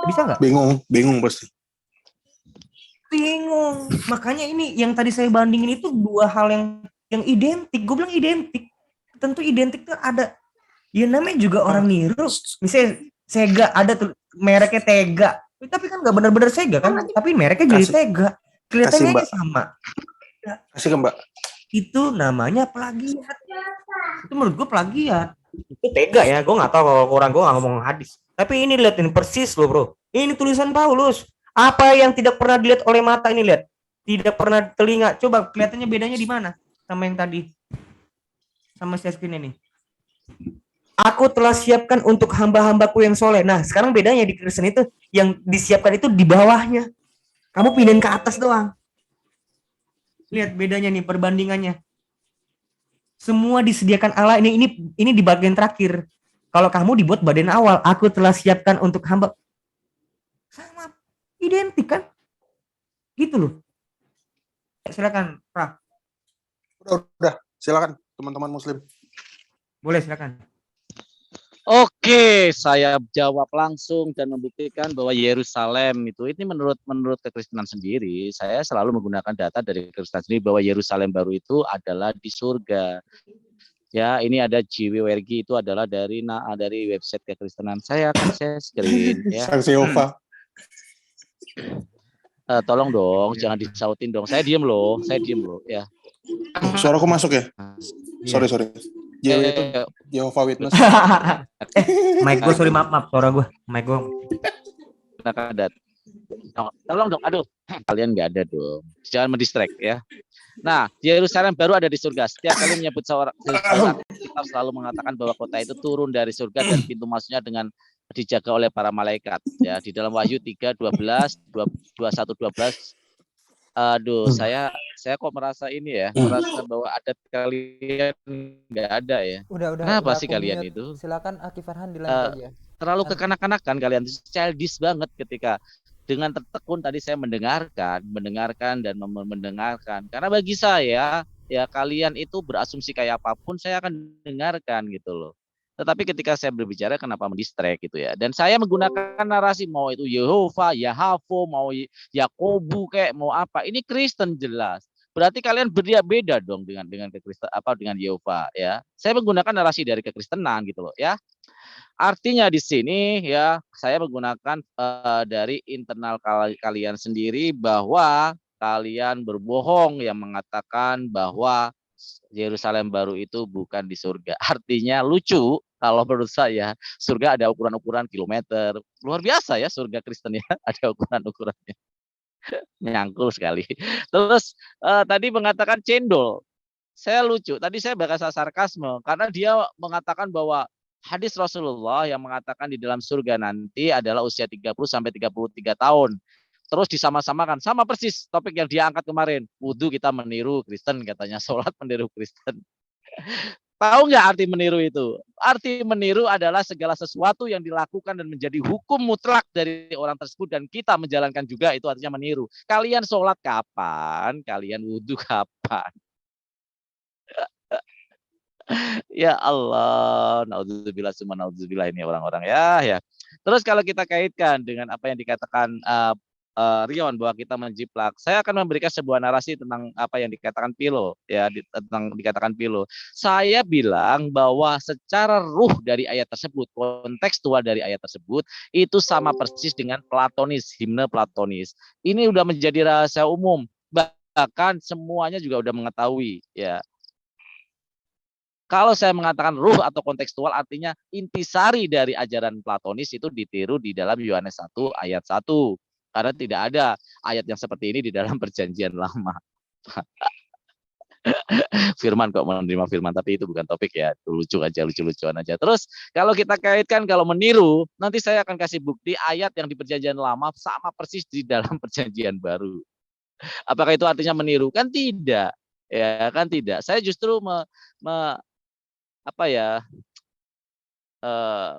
Bisa nggak? Bingung pasti. Bingung. Makanya ini yang tadi saya bandingin itu dua hal yang identik. Gue bilang identik. Tentu identik tuh ada. Ya namanya juga orang niru. Misalnya Sega, ada tuh mereknya Tega. Tapi kan nggak benar-benar Sega kan? Tapi mereknya jadi Tega. Kelihatannya sama. Kasih ke Mbak. Itu namanya plagiat. Itu menurut gue plagiat. Itu Tega ya. Gue nggak tahu kalau orang gue nggak ngomong hadis. Tapi ini liatin persis loh, bro. Ini tulisan Paulus. Apa yang tidak pernah dilihat oleh mata ini, lihat. Tidak pernah telinga. Coba kelihatannya bedanya di mana sama yang tadi? Sama share screen ini. Aku telah siapkan untuk hamba-hambaku yang soleh. Nah, sekarang bedanya di Kristen itu yang disiapkan itu di bawahnya. Kamu pindahin ke atas doang. Lihat bedanya nih, perbandingannya. Semua disediakan Allah. Ini di bagian terakhir. Kalau kamu dibuat badan awal, aku telah siapkan untuk hamba. Sama, identik kan? Gitu loh. Silakan, Pak. Udah, silakan teman-teman muslim. Boleh silakan. Oke, saya jawab langsung dan membuktikan bahwa Yerusalem itu ini menurut kekristenan sendiri, saya selalu menggunakan data dari kekristenan sendiri bahwa Yerusalem baru itu adalah di surga. Ya, ini ada JWRG itu adalah dari website kekristenan. Saya akan share screen ya. Saksi Yehova. Tolong dong, jangan disautin dong. Saya diem loh ya. Suaraku masuk ya? Sorry. JW itu Jehovah Witness. Mic gue, sorry, maaf suara gue. Mic gue. Tolong dong, aduh. Kalian nggak ada dong. Jangan mendistract ya. Nah, Yerusalem baru ada di surga. Setiap kali menyebut seseorang, kita selalu mengatakan bahwa kota itu turun dari surga dan pintu masuknya dengan dijaga oleh para malaikat. Ya, di dalam Wahyu 3:12, 21:12. Aduh, saya kok merasa ini ya, merasa bahwa adat kalian nggak ada ya. Udah, Kenapa sih aku kalian mute. itu? Silakan Aki Farhan dilanjut aja. Terlalu kekanak-kanakan kalian, childish banget ketika dengan tertekun tadi saya mendengarkan dan mendengarkan. Karena bagi saya ya kalian itu berasumsi kayak apapun saya akan dengarkan gitu loh. Tetapi ketika saya berbicara kenapa mendistract gitu ya. Dan saya menggunakan narasi mau itu Yehova, Yahavo, mau Yakobu kayak mau apa. Ini Kristen jelas. Berarti kalian beda dong dengan kekristen dengan Yehova ya. Saya menggunakan narasi dari kekristenan gitu loh ya. Artinya di sini ya saya menggunakan dari internal kalian sendiri bahwa kalian berbohong yang mengatakan bahwa Yerusalem baru itu bukan di surga. Artinya lucu kalau menurut saya surga ada ukuran-ukuran kilometer. Luar biasa ya surga Kristen ya, ada ukuran-ukurannya. Nyangkul sekali. Terus tadi mengatakan cendol. Saya lucu. Tadi saya bahasa sarkasme karena dia mengatakan bahwa hadis Rasulullah yang mengatakan di dalam surga nanti adalah usia 30 sampai 33 tahun. Terus disama-samakan sama persis topik yang dia angkat kemarin. Wudhu kita meniru Kristen katanya, sholat meniru Kristen. Tahu nggak arti meniru itu? Arti meniru adalah segala sesuatu yang dilakukan dan menjadi hukum mutlak dari orang tersebut dan kita menjalankan juga, itu artinya meniru. Kalian sholat kapan? Kalian wudhu kapan? Ya Allah, naudzubillah summa naudzubillah ini orang-orang ya. Terus kalau kita kaitkan dengan apa yang dikatakan Rion bahwa kita menjiplak, saya akan memberikan sebuah narasi tentang apa yang dikatakan Pilo ya, tentang dikatakan Pilo. Saya bilang bahwa secara ruh dari ayat tersebut, kontekstual dari ayat tersebut itu sama persis dengan Platonis, himne Platonis. Ini udah menjadi rahasia umum, bahkan semuanya juga udah mengetahui ya. Kalau saya mengatakan ruh atau kontekstual artinya intisari dari ajaran Platonis itu ditiru di dalam Yohanes 1 ayat 1. Karena tidak ada ayat yang seperti ini di dalam perjanjian lama. Firman kok menerima firman, tapi itu bukan topik ya. Lucu-lucuan aja. Terus kalau kita kaitkan kalau meniru, nanti saya akan kasih bukti ayat yang di perjanjian lama sama persis di dalam perjanjian baru. Apakah itu artinya meniru? Kan tidak. Ya, kan tidak. Saya justru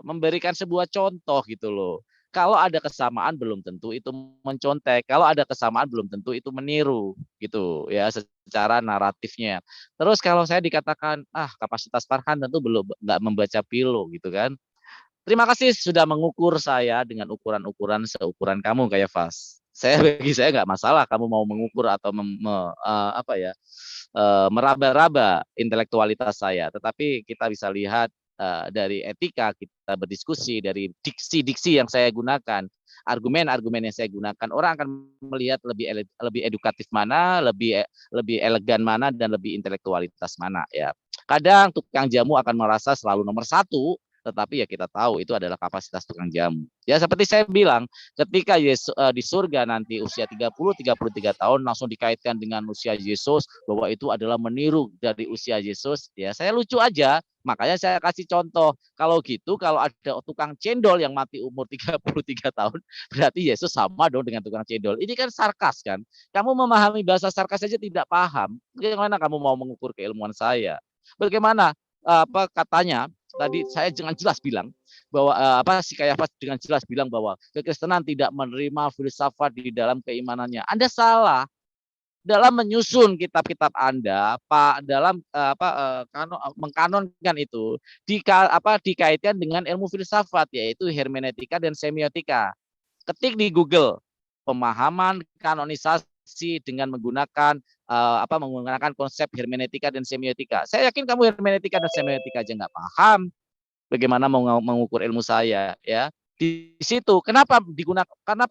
memberikan sebuah contoh gitu loh. Kalau ada kesamaan belum tentu itu mencontek. Kalau ada kesamaan belum tentu itu meniru gitu ya secara naratifnya. Terus kalau saya dikatakan kapasitas Farhan tentu belum nggak membaca Pilo gitu kan. Terima kasih sudah mengukur saya dengan ukuran-ukuran seukuran kamu kayak Fas. Bagi saya nggak masalah kamu mau mengukur atau meraba-raba intelektualitas saya, tetapi kita bisa lihat dari etika kita berdiskusi, dari diksi-diksi yang saya gunakan, argumen-argumen yang saya gunakan, orang akan melihat lebih edukatif mana, lebih elegan mana, dan lebih intelektualitas mana ya. Kadang tukang jamu akan merasa selalu nomor satu, tetapi ya kita tahu itu adalah kapasitas tukang jamu. Ya seperti saya bilang, ketika Yesus di surga nanti usia 30-33 tahun langsung dikaitkan dengan usia Yesus bahwa itu adalah meniru dari usia Yesus, ya saya lucu aja. Makanya saya kasih contoh, kalau gitu kalau ada tukang cendol yang mati umur 33 tahun, berarti Yesus sama dong dengan tukang cendol. Ini kan sarkas kan? Kamu memahami bahasa sarkas saja tidak paham. Bagaimana kamu mau mengukur keilmuan saya? Bagaimana katanya tadi saya dengan jelas bilang bahwa si Kayafas dengan jelas bilang bahwa kekristenan tidak menerima filsafat di dalam keimanannya. Anda salah dalam menyusun kitab-kitab Anda, Pak, dalam mengkanonkan itu dikaitkan dengan ilmu filsafat yaitu hermeneutika dan semiotika. Ketik di Google pemahaman kanonisasi dengan menggunakan menggunakan konsep hermeneutika dan semiotika. Saya yakin kamu hermeneutika dan semiotika aja nggak paham, bagaimana mau mengukur ilmu saya, ya. Di situ kenapa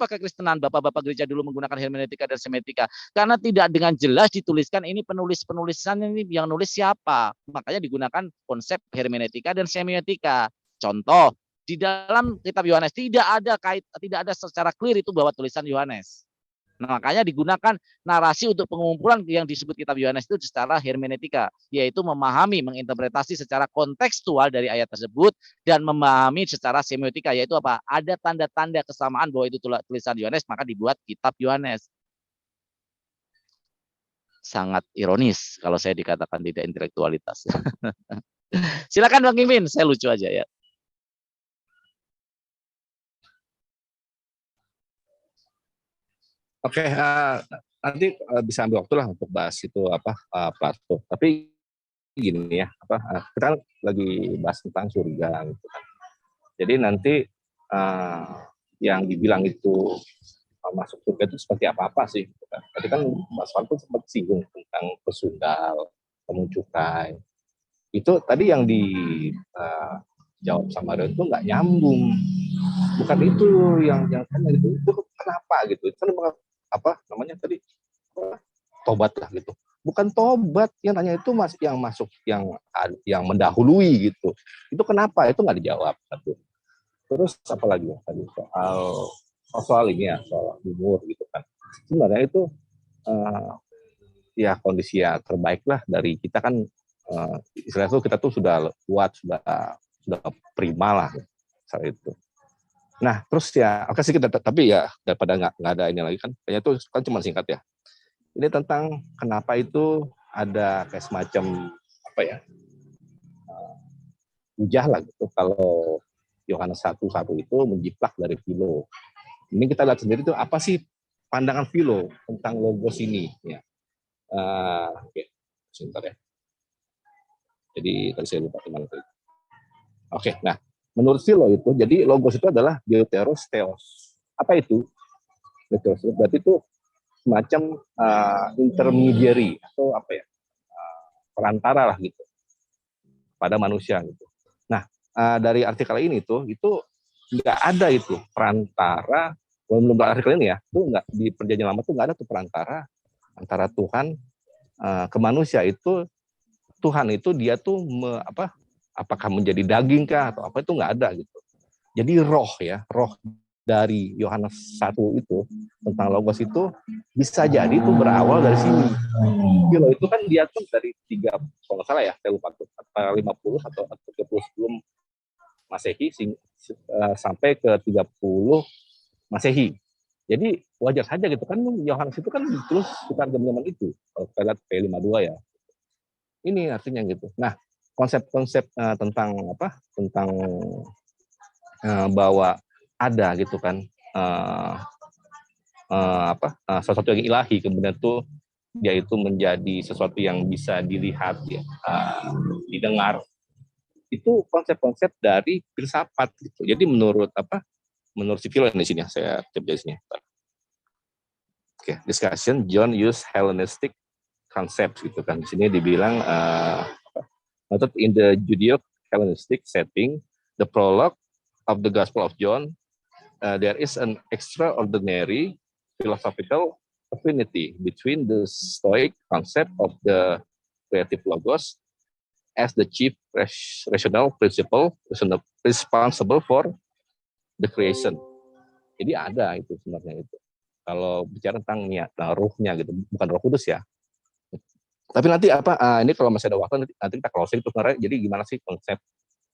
kekristenan bapak-bapak gereja dulu menggunakan hermeneutika dan semiotika? Karena tidak dengan jelas dituliskan ini penulisan ini yang nulis siapa. Makanya digunakan konsep hermeneutika dan semiotika. Contoh, di dalam kitab Yohanes tidak ada secara clear itu bahwa tulisan Yohanes. Nah, makanya digunakan narasi untuk pengumpulan yang disebut kitab Yohanes itu secara hermeneutika, yaitu memahami, menginterpretasi secara kontekstual dari ayat tersebut dan memahami secara semiotika, yaitu apa? Ada tanda-tanda kesamaan bahwa itu tulisan Yohanes, maka dibuat kitab Yohanes. Sangat ironis kalau saya dikatakan tidak intelektualitas. Silakan Bang Kimin, saya lucu aja ya. Oke, nanti bisa ambil waktu lah untuk bahas itu Plato. Tapi gini ya, kita lagi bahas tentang surga gitu kan. Jadi nanti yang dibilang itu masuk surga itu seperti apa sih? Gitu kan. Tadi kan Mas Farto sempat singgung tentang pesundal, pemuncukai. Itu tadi yang dijawab sama Rio itu nggak nyambung. Bukan itu yang tanya itu kenapa gitu? Itu apa namanya tadi tobat lah gitu, bukan tobat yang tanya itu yang masuk yang mendahului gitu, itu kenapa itu nggak dijawab satu. Terus apa lagi ya tadi soal ini ya, soal umur gitu kan, sebenarnya itu ya kondisi ya terbaik lah dari kita kan, istilahnya itu kita tuh sudah kuat, sudah prima lah saat itu. Nah, terus ya, oke sih kita, tapi ya daripada nggak ada ini lagi kan, kayaknya itu kan cuma singkat ya. Ini tentang kenapa itu ada kayak semacam apa ya, hujah lah gitu kalau Yohanes 1:1 itu menjiplak dari Philo. Ini kita lihat sendiri tuh apa sih pandangan Philo tentang logos ini ya. Oke, sebentar ya. Jadi tadi saya lupa kemana tadi. Oke, nah. Menurut Philo itu, jadi logos itu adalah deuteros theos. Apa itu? Deuteros berarti itu semacam intermediary atau apa ya, perantara lah gitu pada manusia gitu. Nah, dari artikel ini tuh itu nggak ada itu perantara, belum artikel ini ya, itu nggak di Perjanjian Lama tuh nggak ada tuh perantara antara Tuhan ke manusia. Itu Tuhan itu dia tuh apakah menjadi daging kah atau apa, itu nggak ada gitu. Jadi roh dari Yohanes 1 itu tentang logos itu bisa jadi itu berawal dari sini. Philo itu kan dia tuh dari 3, kalau nggak salah ya, saya lupa tuh, 50 atau 30 sebelum Masehi sampai ke 30 Masehi. Jadi wajar saja gitu kan, Yohanes itu kan terus sekitar zaman itu. Kalau kita lihat P52 ya. Ini artinya gitu. Nah, konsep-konsep tentang bahwa ada gitu kan sesuatu yang ilahi, kemudian tuh dia itu menjadi sesuatu yang bisa dilihat ya, didengar, itu konsep-konsep dari filsafat gitu. Jadi menurut si Philo di sini saya coba di sini. Oke, discussion John use Hellenistic concepts gitu kan. Di sini dibilang in the Judeo-Hellenistic setting, the prologue of the Gospel of John, there is an extraordinary philosophical affinity between the Stoic concept of the creative logos as the chief rational principle responsible for the creation. Jadi ada itu sebenarnya itu. Kalau bicara tentang niat, ruhnya gitu, bukan Roh Kudus ya. Tapi nanti ini kalau masih ada waktu nanti kita closing itu sebenarnya. Jadi gimana sih konsep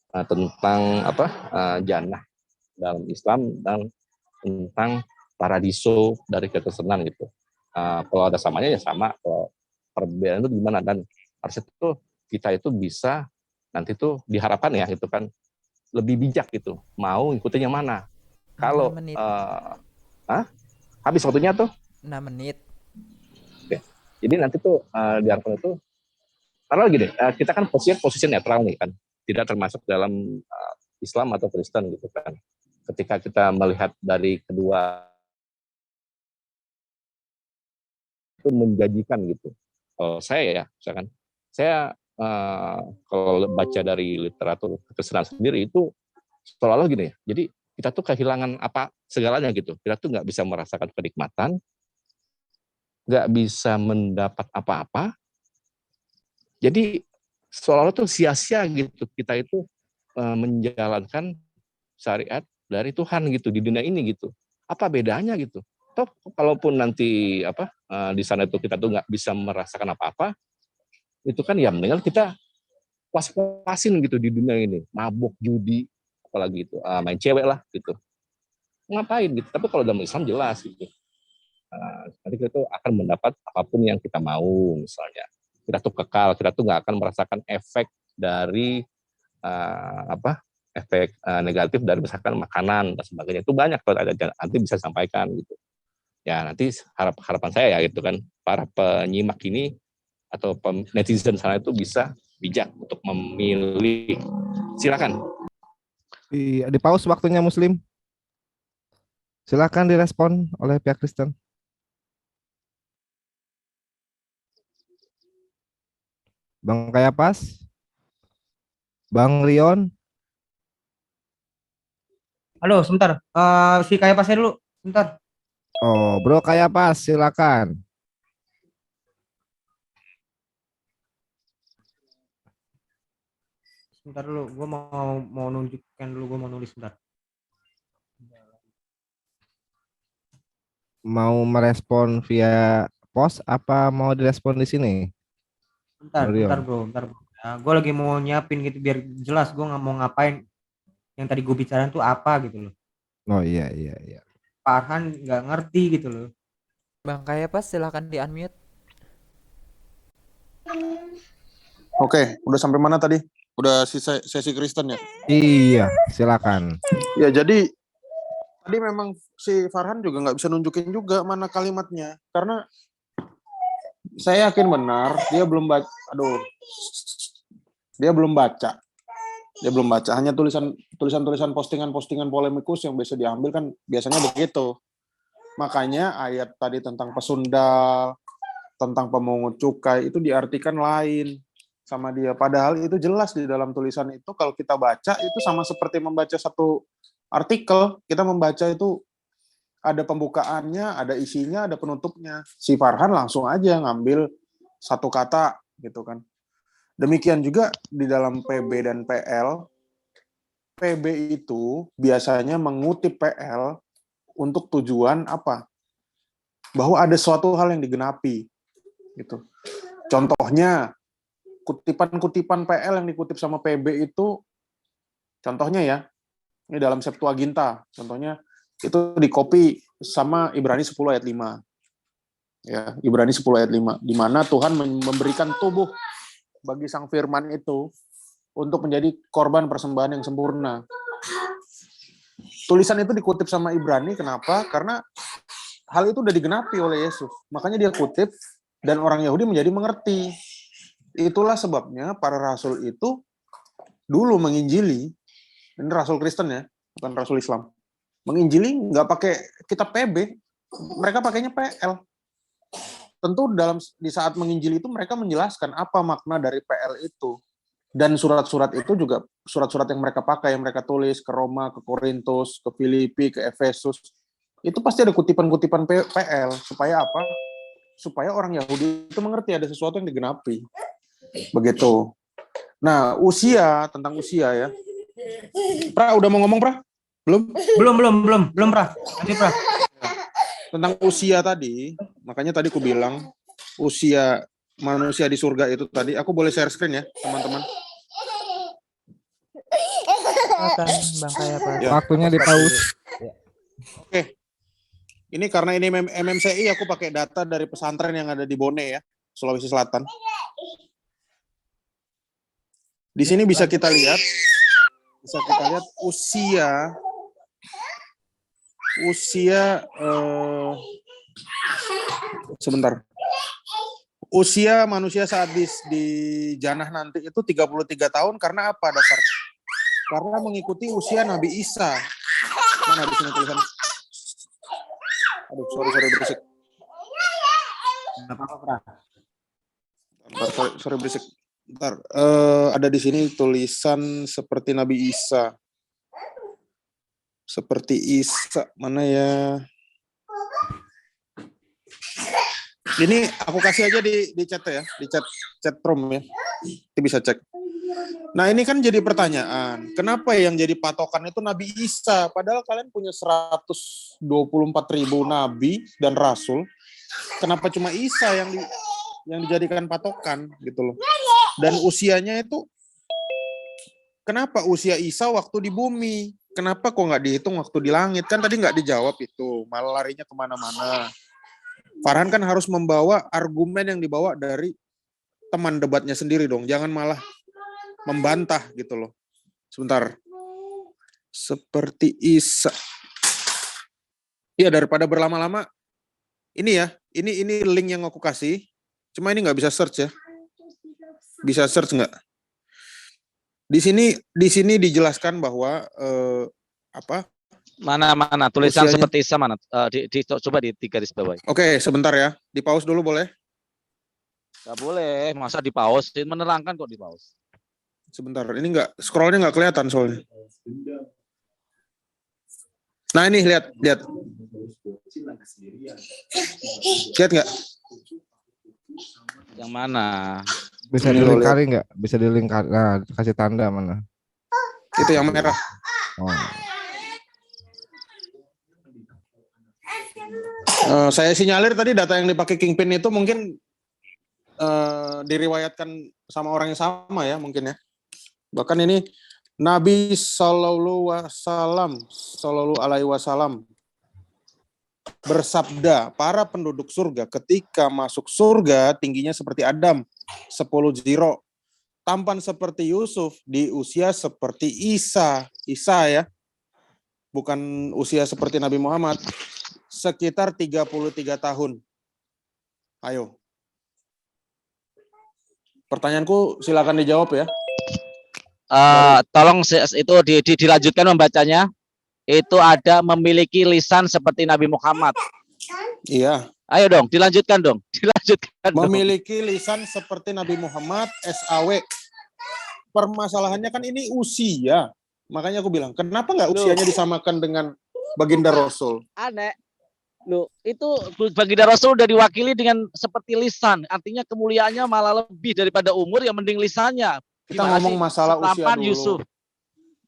tentang jannah dalam Islam dan tentang paradiso dari kekristenan gitu. Kalau ada samanya ya sama, kalau perbedaan itu gimana, dan harus itu kita itu bisa nanti tuh diharapkan ya itu kan lebih bijak gitu, mau ngikutin yang mana. 6 Kalau menit. habis waktunya tuh, 6 menit. jadi nanti tuh diharapkan itu, taruh lagi deh, kita kan posisi netral nih kan, tidak termasuk dalam Islam atau Kristen gitu kan. Ketika kita melihat dari kedua itu menjanjikan gitu. Kalau saya ya, misalkan saya kalau baca dari literatur Kristen sendiri itu seolah-olah gini ya. Jadi kita tuh kehilangan apa segalanya gitu. Kita tuh nggak bisa merasakan kenikmatan, nggak bisa mendapat apa-apa. Jadi seolah-olah tuh sia-sia gitu kita itu menjalankan syariat dari Tuhan gitu di dunia ini gitu. Apa bedanya gitu? Toh kalaupun nanti di sana itu kita tuh nggak bisa merasakan apa-apa, itu kan ya mendingan kita puas-puasin gitu di dunia ini, mabuk, judi, apalagi itu main cewek lah gitu. Ngapain gitu? Tapi kalau dalam Islam jelas gitu. Nanti kita tuh akan mendapat apapun yang kita mau misalnya. Kita tuh kekal, kita tuh nggak akan merasakan efek dari efek negatif dari misalkan makanan dan sebagainya. Itu banyak kalau ada nanti bisa sampaikan gitu. Ya nanti harapan saya ya gitu kan para penyimak ini atau netizen sana itu bisa bijak untuk memilih. Silakan. Di pause waktunya Muslim. Silakan direspon oleh pihak Kristen. Bang Kayapas, Bang Rion. Halo, sebentar. Si Kayapasnya dulu, sebentar. Oh, Bro Kayapas, silakan. Sebentar dulu, gue mau nunjukkan dulu, gue mau nulis sebentar. Mau merespon via post apa mau direspon di sini? Bentar bro. Nah, gue lagi mau nyiapin gitu biar jelas gue nggak mau ngapain. Yang tadi gue bicarain tuh apa gitu loh. Oh iya. Pak Arhan nggak ngerti gitu loh. Bang Kayapas silahkan di unmute. Oke, udah sampai mana tadi? Udah sesi Kristen ya? Iya, silakan. Ya jadi tadi memang si Farhan juga nggak bisa nunjukin juga mana kalimatnya karena saya yakin benar dia belum baca. Dia belum baca. Hanya tulisan postingan polemikus yang bisa diambil kan biasanya begitu. Makanya ayat tadi tentang pesundal, tentang pemungut cukai itu diartikan lain sama dia. Padahal itu jelas di dalam tulisan itu kalau kita baca itu sama seperti membaca satu artikel. Kita membaca itu ada pembukaannya, ada isinya, ada penutupnya. Si Farhan langsung aja ngambil satu kata gitu kan. Demikian juga di dalam PB dan PL. PB itu biasanya mengutip PL untuk tujuan apa? Bahwa ada suatu hal yang digenapi gitu. Contohnya kutipan-kutipan PL yang dikutip sama PB itu contohnya ya. Ini dalam Septuaginta, contohnya itu dikopi sama Ibrani 10 ayat 5. Ya, Ibrani 10 ayat 5 di mana Tuhan memberikan tubuh bagi sang firman itu untuk menjadi korban persembahan yang sempurna. Tulisan itu dikutip sama Ibrani, kenapa? Karena hal itu udah digenapi oleh Yesus. Makanya dia kutip dan orang Yahudi menjadi mengerti. Itulah sebabnya para rasul itu dulu menginjili, ini rasul Kristen ya, bukan rasul Islam. Menginjili nggak pakai kitab PB, mereka pakainya PL. Tentu di saat menginjili itu mereka menjelaskan apa makna dari PL itu. Dan surat-surat itu juga surat-surat yang mereka pakai, yang mereka tulis ke Roma, ke Korintus, ke Filipi, ke Efesus. Itu pasti ada kutipan-kutipan PL. Supaya apa? Supaya orang Yahudi itu mengerti ada sesuatu yang digenapi. Begitu. Nah, tentang usia ya. Pra, udah mau ngomong, Pra? Belum, Pra. Nanti, Pra. Tentang usia tadi, makanya tadi aku bilang usia manusia di surga itu tadi, aku boleh share screen ya, teman-teman. Silakan Bang Kayapas. Ya. Waktunya di pause. Oke. Ini karena ini MMCI, aku pakai data dari pesantren yang ada di Bone ya, Sulawesi Selatan. Di sini bisa kita lihat usia sebentar. Usia manusia saat di janah nanti itu 33 tahun karena apa dasarnya? Karena mengikuti usia Nabi Isa. Mana di sini tulisan? Aduh, sorry berisik. Sorry berisik. Bentar. Ada di sini tulisan seperti Nabi Isa. Seperti Isa, mana ya? Ini aku kasih aja di chat ya, di chat room ya. Kita bisa cek. Nah, ini kan jadi pertanyaan. Kenapa yang jadi patokan itu Nabi Isa? Padahal kalian punya 124.000 nabi dan rasul. Kenapa cuma Isa yang dijadikan patokan gitu loh. Dan usianya itu kenapa usia Isa waktu di bumi? Kenapa kok nggak dihitung waktu di langit? Kan tadi nggak dijawab itu, malah larinya kemana-mana. Farhan kan harus membawa argumen yang dibawa dari teman debatnya sendiri dong. Jangan malah membantah gitu loh. Sebentar. Seperti Isa. Iya, daripada berlama-lama. Ini ya, ini link yang aku kasih. Cuma ini nggak bisa search ya. Bisa search nggak? Di sini dijelaskan bahwa Mana tulisan usianya. seperti Isa mana? Coba di garis bawah. Oke, sebentar ya. Di pause dulu boleh? Gak boleh, masa di pause? Menerangkan kok di pause. Sebentar, ini scrollnya nggak kelihatan soalnya. Nah ini lihat. Lihat nggak? Yang mana? Bisa Ini loh, dilingkari nggak? Bisa dilingkari. Nah, kasih tanda mana? Itu yang merah. Oh. Saya sinyalir tadi data yang dipakai Kingpin itu mungkin diriwayatkan sama orang yang sama ya mungkin ya. Bahkan ini Nabi Sallallahu Alaihi Wasallam bersabda, para penduduk surga ketika masuk surga tingginya seperti Adam, 10 ziro. Tampan seperti Yusuf, di usia seperti Isa ya. Bukan usia seperti Nabi Muhammad. Sekitar 33 tahun. Ayo. Pertanyaanku silakan dijawab ya. Tolong itu dilanjutkan membacanya. Itu ada memiliki lisan seperti Nabi Muhammad. Iya. Ayo dong, dilanjutkan dong. Memiliki lisan seperti Nabi Muhammad, SAW. Permasalahannya kan ini usia. Makanya aku bilang, kenapa nggak usianya disamakan dengan baginda Rasul? Aneh. Loh, itu baginda Rasul udah diwakili dengan seperti lisan. Artinya kemuliaannya malah lebih daripada umur, yang mending lisannya. Kita ngomong masalah usia dulu. Yusuf.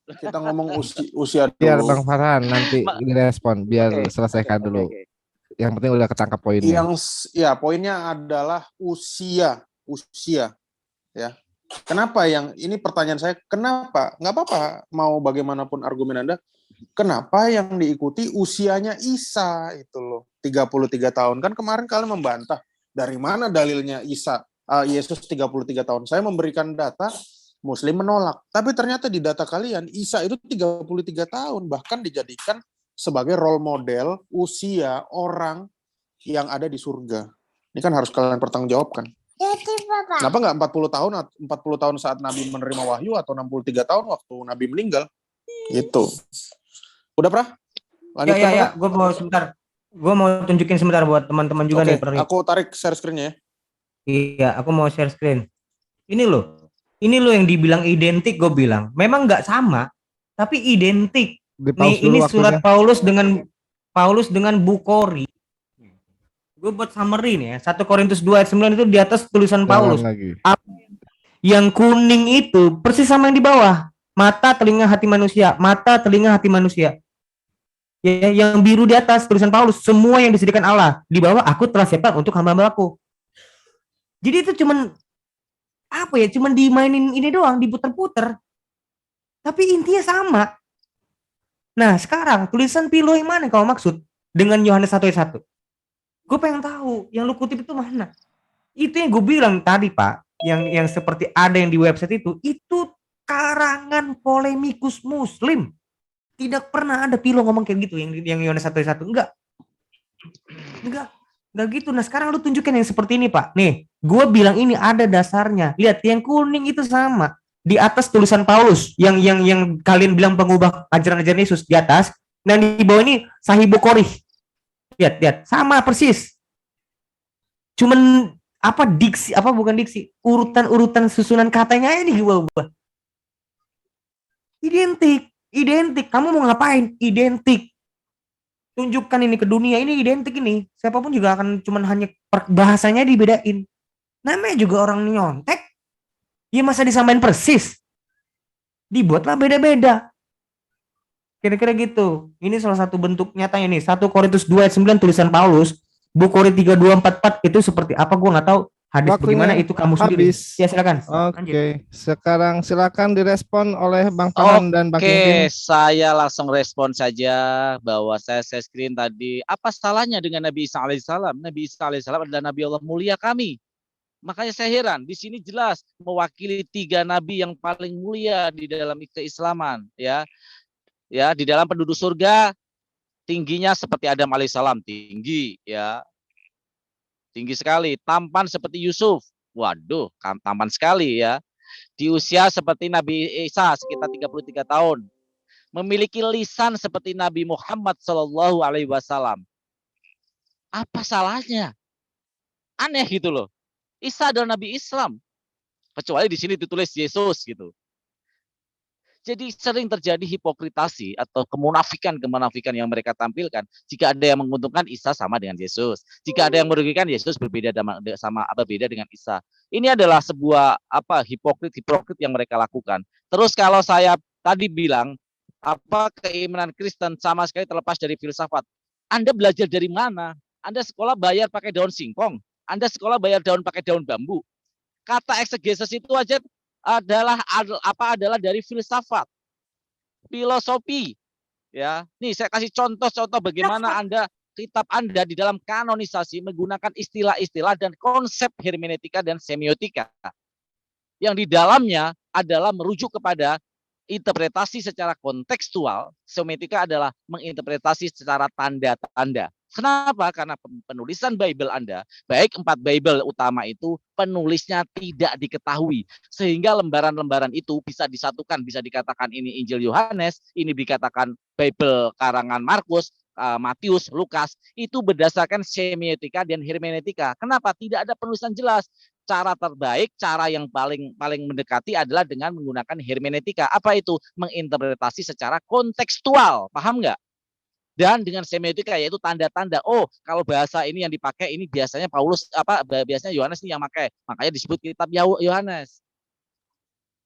Kita ngomong usia dulu. Biar Bang Farhan nanti direspon, biar selesaikan dulu. Yang penting udah ketangkap poinnya. Poinnya adalah usia, ya. Kenapa ini pertanyaan saya? Kenapa? Nggak apa-apa, mau bagaimanapun argumen Anda. Kenapa yang diikuti usianya Isa itu loh, 33 tahun? Kan kemarin kalian membantah. Dari mana dalilnya Yesus 33 tahun? Saya memberikan data, Muslim menolak. Tapi ternyata di data kalian, Isa itu 33 tahun. Bahkan dijadikan sebagai role model usia orang yang ada di surga. Ini kan harus kalian pertanggungjawabkan. Kenapa nggak 40 tahun saat Nabi menerima wahyu atau 63 tahun waktu Nabi meninggal? Gitu. Udah, Prah? Lanjutkan, Ya. Gue mau sebentar. Gue mau tunjukin sebentar buat teman-teman juga nih. Aku tarik share screen-nya ya. Iya, aku mau share screen. Ini loh yang dibilang identik, gue bilang. Memang nggak sama, tapi identik. Nih, ini surat Paulus dengan Bukhari. Gue buat summary nih ya. 1 Korintus 2 ayat 9 itu di atas tulisan Paulus. Yang kuning itu persis sama yang di bawah. Mata, telinga, hati manusia. Mata, telinga, hati manusia. Ya, yang biru di atas tulisan Paulus. Semua yang disediakan Allah. Di bawah, aku telah siapkan untuk hamba-hambaku. Jadi itu cuman cuman dimainin ini doang, diputer-puter. Tapi intinya sama. Nah, sekarang tulisan Pilo yang mana kau maksud dengan Yohanes 1 ayat 1? Gue pengen tahu yang lu kutip itu mana. Itu yang gue bilang tadi, Pak. yang seperti ada yang di website itu karangan polemikus Muslim. Tidak pernah ada Pilo ngomong kayak gitu yang Yohanes 1:1. Enggak gitu. Nah sekarang lu tunjukin yang seperti ini Pak. Nih, gue bilang ini ada dasarnya. Lihat yang kuning itu sama. Di atas tulisan Paulus yang kalian bilang pengubah ajaran-ajaran Yesus di atas. Dan di bawah ini Sahih Bukhari. Lihat, sama persis. Cuman apa diksi, apa bukan diksi, urutan susunan katanya ini gua. Identik. Kamu mau ngapain? Identik. Tunjukkan ini ke dunia, ini identik ini. Siapapun juga akan cuman hanya bahasanya dibedain. Namanya juga orang nyontek. Ya masa disamain persis. Dibuatlah beda-beda. Kira-kira gitu. Ini salah satu bentuk nyatanya nih. 1 Korintus 2:9 tulisan Paulus. Bukhari 3:2-4 itu seperti apa gue nggak tahu. Hadis Waktunya bagaimana itu kamu sendiri. habis. Ya silakan. Oke, sekarang silakan direspon oleh Bang Farhan dan Bang Kevin. Oke, saya langsung respon saja bahwa saya screen tadi. Apa salahnya dengan Nabi Isa alaihissalam? Nabi Isa alaihissalam adalah Nabi Allah mulia kami. Makanya saya heran, di sini jelas mewakili 3 nabi yang paling mulia di dalam keislaman, ya. Ya, di dalam penduduk surga tingginya seperti Adam alaihissalam, tinggi, ya. Tinggi sekali, tampan seperti Yusuf. Waduh, tampan sekali ya. Di usia seperti Nabi Isa sekitar 33 tahun. Memiliki lisan seperti Nabi Muhammad Shallallahu alaihi wasallam. Apa salahnya? Aneh gitu loh. Isa adalah Nabi Islam. Kecuali di sini ditulis Yesus gitu. Jadi sering terjadi hipokritasi atau kemunafikan yang mereka tampilkan. Jika ada yang menguntungkan, Isa sama dengan Yesus. Jika ada yang merugikan, Yesus berbeda dengan Isa. Ini adalah sebuah hipokrit yang mereka lakukan. Terus kalau saya tadi bilang keimanan Kristen sama sekali terlepas dari filsafat. Anda belajar dari mana? Anda sekolah bayar pakai daun singkong. Anda sekolah bayar pakai daun bambu. Kata eksegesis itu aja adalah dari filsafat, filosofi, ya. Nih saya kasih contoh bagaimana kitab Anda di dalam kanonisasi menggunakan istilah-istilah dan konsep hermeneutika dan semiotika yang di dalamnya adalah merujuk kepada interpretasi secara kontekstual. Semiotika adalah menginterpretasi secara tanda-tanda. Kenapa? Karena penulisan Bible Anda, baik 4 Bible utama itu, penulisnya tidak diketahui. Sehingga lembaran-lembaran itu bisa disatukan, bisa dikatakan ini Injil Yohanes, ini dikatakan Bible karangan Markus, Matius, Lukas, itu berdasarkan semiotika dan hermeneutika. Kenapa? Tidak ada penulisan jelas. Cara terbaik, cara yang paling mendekati adalah dengan menggunakan hermeneutika. Apa itu? Menginterpretasi secara kontekstual. Paham nggak? Dan dengan semiotika yaitu tanda-tanda. Oh, kalau bahasa ini yang dipakai ini biasanya biasanya Yohanes ini yang pakai. Makanya disebut kitab Yohanes.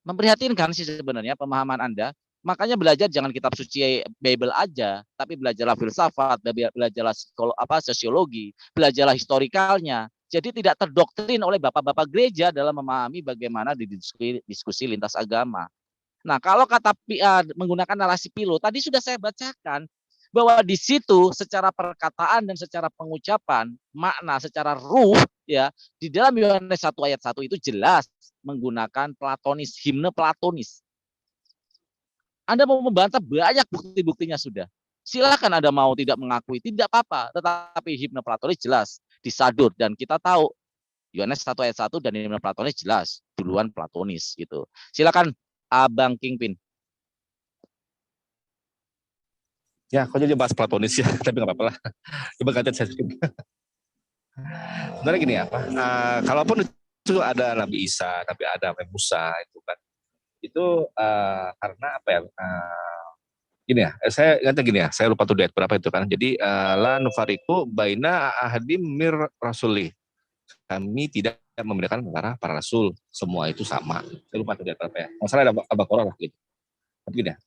Memprihatinkan sih sebenarnya pemahaman Anda. Makanya belajar jangan kitab suci Bible aja, tapi belajarlah filsafat, belajarlah sosiologi, belajarlah historikalnya. Jadi tidak terdoktrin oleh bapak-bapak gereja dalam memahami bagaimana diskusi lintas agama. Nah, kalau kata menggunakan narasi Pilo, tadi sudah saya bacakan bahwa di situ secara perkataan dan secara pengucapan, makna secara ruh, ya, di dalam Yohanes 1:1 itu jelas menggunakan platonis, himne platonis. Anda mau membantah, banyak bukti-buktinya sudah. Silakan Anda mau tidak mengakui, tidak apa-apa. Tetapi himne platonis jelas disadur, dan kita tahu Yohanes 1:1 dan himne platonis jelas duluan platonis gitu. Silakan Abang Kingpin. Ya, kok jadi bahas platonis ya, tapi nggak apa-apa lah. Coba gantian saya. Sebenarnya gini kalaupun itu ada Nabi Isa, tapi ada Nabi Musa itu kan, itu karena gini ya, saya lupa tuh ayat berapa itu kan. Jadi la nufariku baina ahadim mir rasuli. Kami tidak membedakan antara para rasul, semua itu sama. Saya lupa tuh ayat berapa ya. Masalah ada Al-Baqarah lah gitu. Tapi gini ya,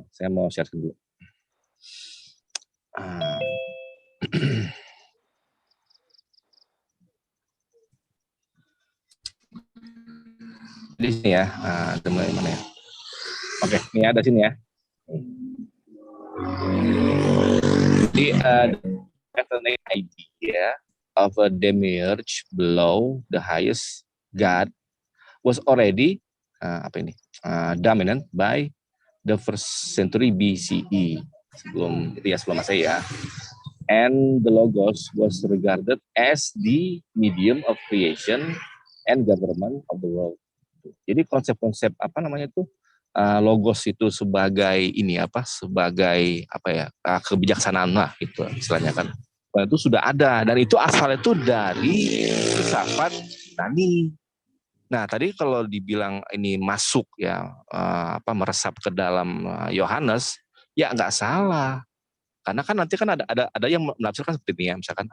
saya mau share dulu. Di sini ya, mulai mana ya? Oke, ini ada sini ya. Jadi ethnic idea of a demiurge below the highest God was already dominant by the first century BCE, sebelum Masehi ya. And the Logos was regarded as the medium of creation and government of the world. Jadi konsep-konsep Logos itu sebagai kebijaksanaan lah gitu istilahnya kan. Itu sudah ada dan itu asalnya itu dari filsafat Yunani. Nah, tadi kalau dibilang ini masuk ya meresap ke dalam Yohanes, ya nggak salah. Karena kan nanti kan ada yang menafsirkan seperti ini ya, misalkan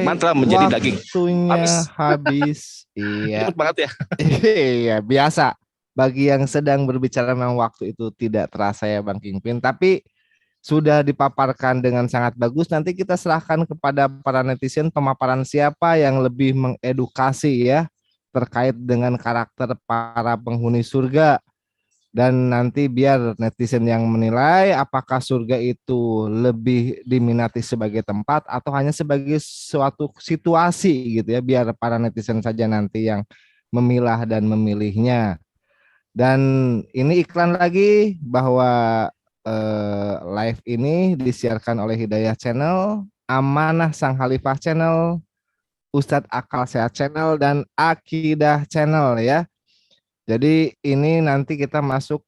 mantra menjadi daging. Waktunya habis. Iya. Cepet banget ya. Iya, biasa. Bagi yang sedang berbicara memang waktu itu tidak terasa ya Bang Kingpin, tapi sudah dipaparkan dengan sangat bagus. Nanti kita serahkan kepada para netizen pemaparan siapa yang lebih mengedukasi ya terkait dengan karakter para penghuni surga. Dan nanti biar netizen yang menilai apakah surga itu lebih diminati sebagai tempat atau hanya sebagai suatu situasi gitu ya, biar para netizen saja nanti yang memilah dan memilihnya. Dan ini iklan lagi bahwa live ini disiarkan oleh Hidayah Channel, Amanah Sang Khalifah Channel, Ustadz Akal Sehat Channel, dan Akidah Channel ya. Jadi ini nanti kita masuk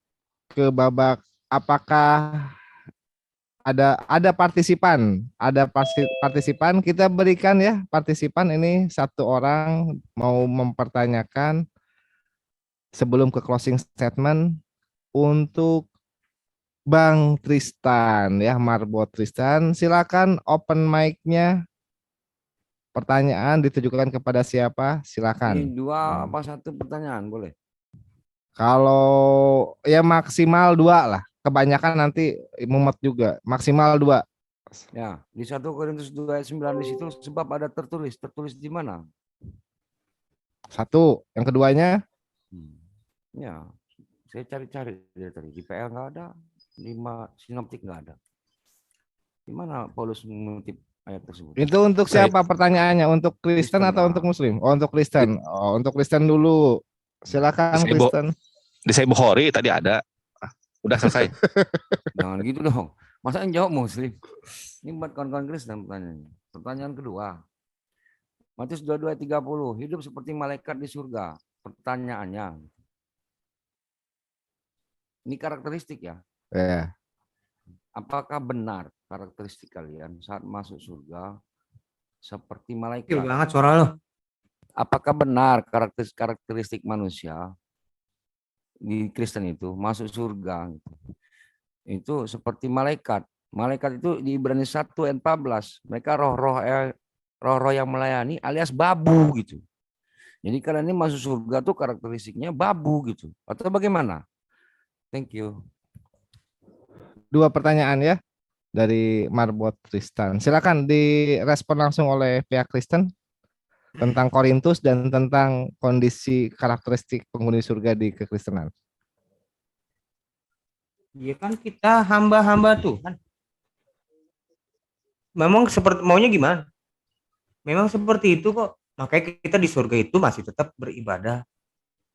ke babak apakah ada partisipan, kita berikan ya partisipan ini satu orang mau mempertanyakan sebelum ke closing statement untuk Bang Tristan ya, Marbot Tristan, silakan open mic-nya. Pertanyaan ditujukan kepada siapa? Silakan. Ini 2 apa 1 pertanyaan boleh? Kalau ya maksimal 2 lah. Kebanyakan nanti mumet juga. Maksimal 2. Ya, di 1 Korintus 2 ayat 9 di situ sebab ada tertulis. Tertulis di mana? 1. Yang keduanya? Ya, saya cari-cari dari tadi. Di PL nggak ada, di sinoptik nggak ada. Di mana Paulus mengutip ayat tersebut? Itu untuk siapa pertanyaannya? Untuk Kristen atau untuk Muslim? Oh, untuk Kristen. Oh, untuk Kristen dulu. Silakan Kristen. Di Sahih Bukhari tadi ada. Udah selesai. Jangan gitu dong. Masa yang jawab Muslim? Ini buat kawan-kawan Kristen pertanyaannya. Pertanyaan kedua. Matius 22 ayat 30. Hidup seperti malaikat di surga. Pertanyaannya. Ini karakteristik ya. Ya. Apakah benar karakteristik kalian saat masuk surga seperti malaikat? Kecil banget suara lo. Apakah benar karakteristik manusia di Kristen itu masuk surga itu seperti malaikat? Malaikat itu di Ibrani 1 ayat 14. Mereka roh-roh yang melayani alias babu gitu. Jadi kalian ini masuk surga tuh karakteristiknya babu gitu. Atau bagaimana? Thank you. 2 pertanyaan ya dari Marbot Tristan. Silakan direspon langsung oleh pihak Kristen tentang Korintus dan tentang kondisi karakteristik penghuni surga di kekristenan. Ya kan kita hamba-hamba Tuhan. Memang seperti maunya gimana? Memang seperti itu kok. Makanya kita di surga itu masih tetap beribadah,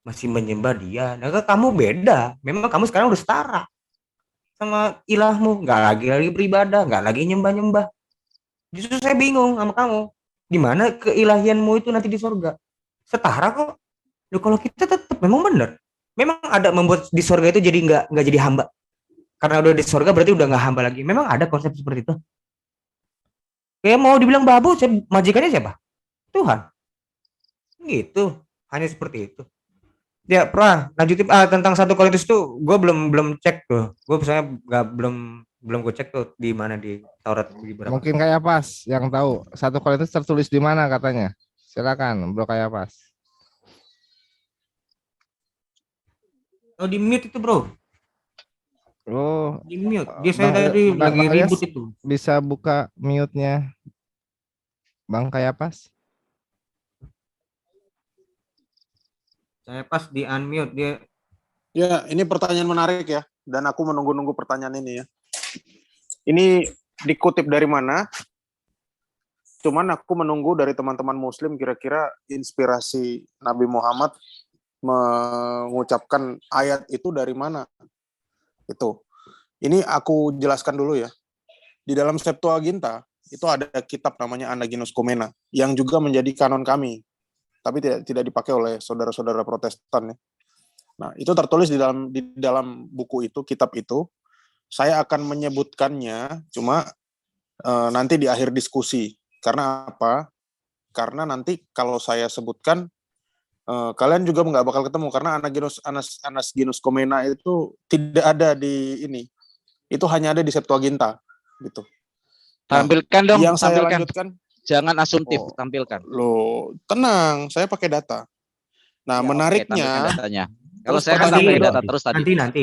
masih menyembah Dia. Nah, kamu beda. Memang kamu sekarang udah setara sama ilahmu, nggak lagi beribadah, nggak lagi nyembah-nyembah. Justru saya bingung sama kamu. Di mana keilahianmu itu nanti di surga? Setara kok. Loh, kalau kita tetap memang benar. Memang ada membuat di surga itu jadi nggak jadi hamba. Karena udah di surga berarti udah nggak hamba lagi. Memang ada konsep seperti itu. Kayak mau dibilang babu, majikannya siapa? Tuhan. Gitu. Hanya seperti itu. Ya, lanjutin tentang 1 Korintus tuh gue belum cek tuh. Gue misalnya belum gue cek tuh di mana di Taurat di berapa. Mungkin kayak pas yang tahu 1 Korintus tertulis di mana katanya. Silakan Bro kayak pas. Oh, di mute itu, Bro. Oh, di mute. Dia saya tadi lagi ribut itu. Bisa buka mute-nya. Bang kayak pas. Saya pas di unmute dia. Ya, ini pertanyaan menarik ya. Dan aku menunggu-nunggu pertanyaan ini ya. Ini dikutip dari mana? Cuman aku menunggu dari teman-teman Muslim kira-kira inspirasi Nabi Muhammad mengucapkan ayat itu dari mana. Itu. Ini aku jelaskan dulu ya. Di dalam Septuaginta itu ada kitab namanya Anaginus Komena yang juga menjadi kanon kami, tapi tidak dipakai oleh saudara-saudara Protestan ya. Nah, itu tertulis di dalam buku itu, kitab itu. Saya akan menyebutkannya cuma nanti di akhir diskusi. Karena apa? Karena nanti kalau saya sebutkan kalian juga nggak bakal ketemu karena Anaginus Komena itu tidak ada di ini. Itu hanya ada di Septuaginta gitu. Nah, Tampilkan dong, yang saya tampilkan. lanjutkan, Jangan asumtif, tampilkan. loh, tenang, saya pakai data. Nah, Ya, oke, menariknya, tampilkan datanya. Kalau terus saya kan pertanyaan pakai kedua, data terus tadi. Nanti.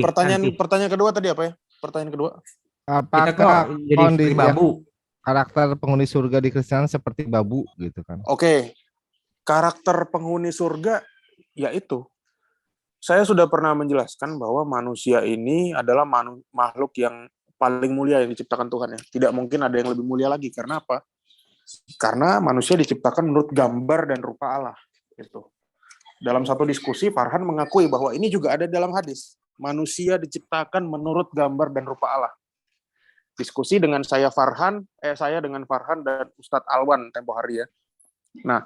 pertanyaan kedua tadi apa ya? Pertanyaan kedua. Kita Apakah kok jadi kondisi seperti babu? karakter penghuni surga di Kristen seperti babu gitu kan? Oke, karakter penghuni surga yaitu saya sudah pernah menjelaskan bahwa manusia ini adalah makhluk yang paling mulia yang diciptakan Tuhan ya. Tidak mungkin ada yang lebih mulia lagi. Karena apa? Karena manusia diciptakan menurut gambar dan rupa Allah. Gitu. Dalam satu diskusi, Farhan mengakui bahwa ini juga ada dalam hadis. Manusia diciptakan menurut gambar dan rupa Allah. Diskusi dengan saya dengan Farhan dan Ustadz Alwan tempo hari ya. Nah,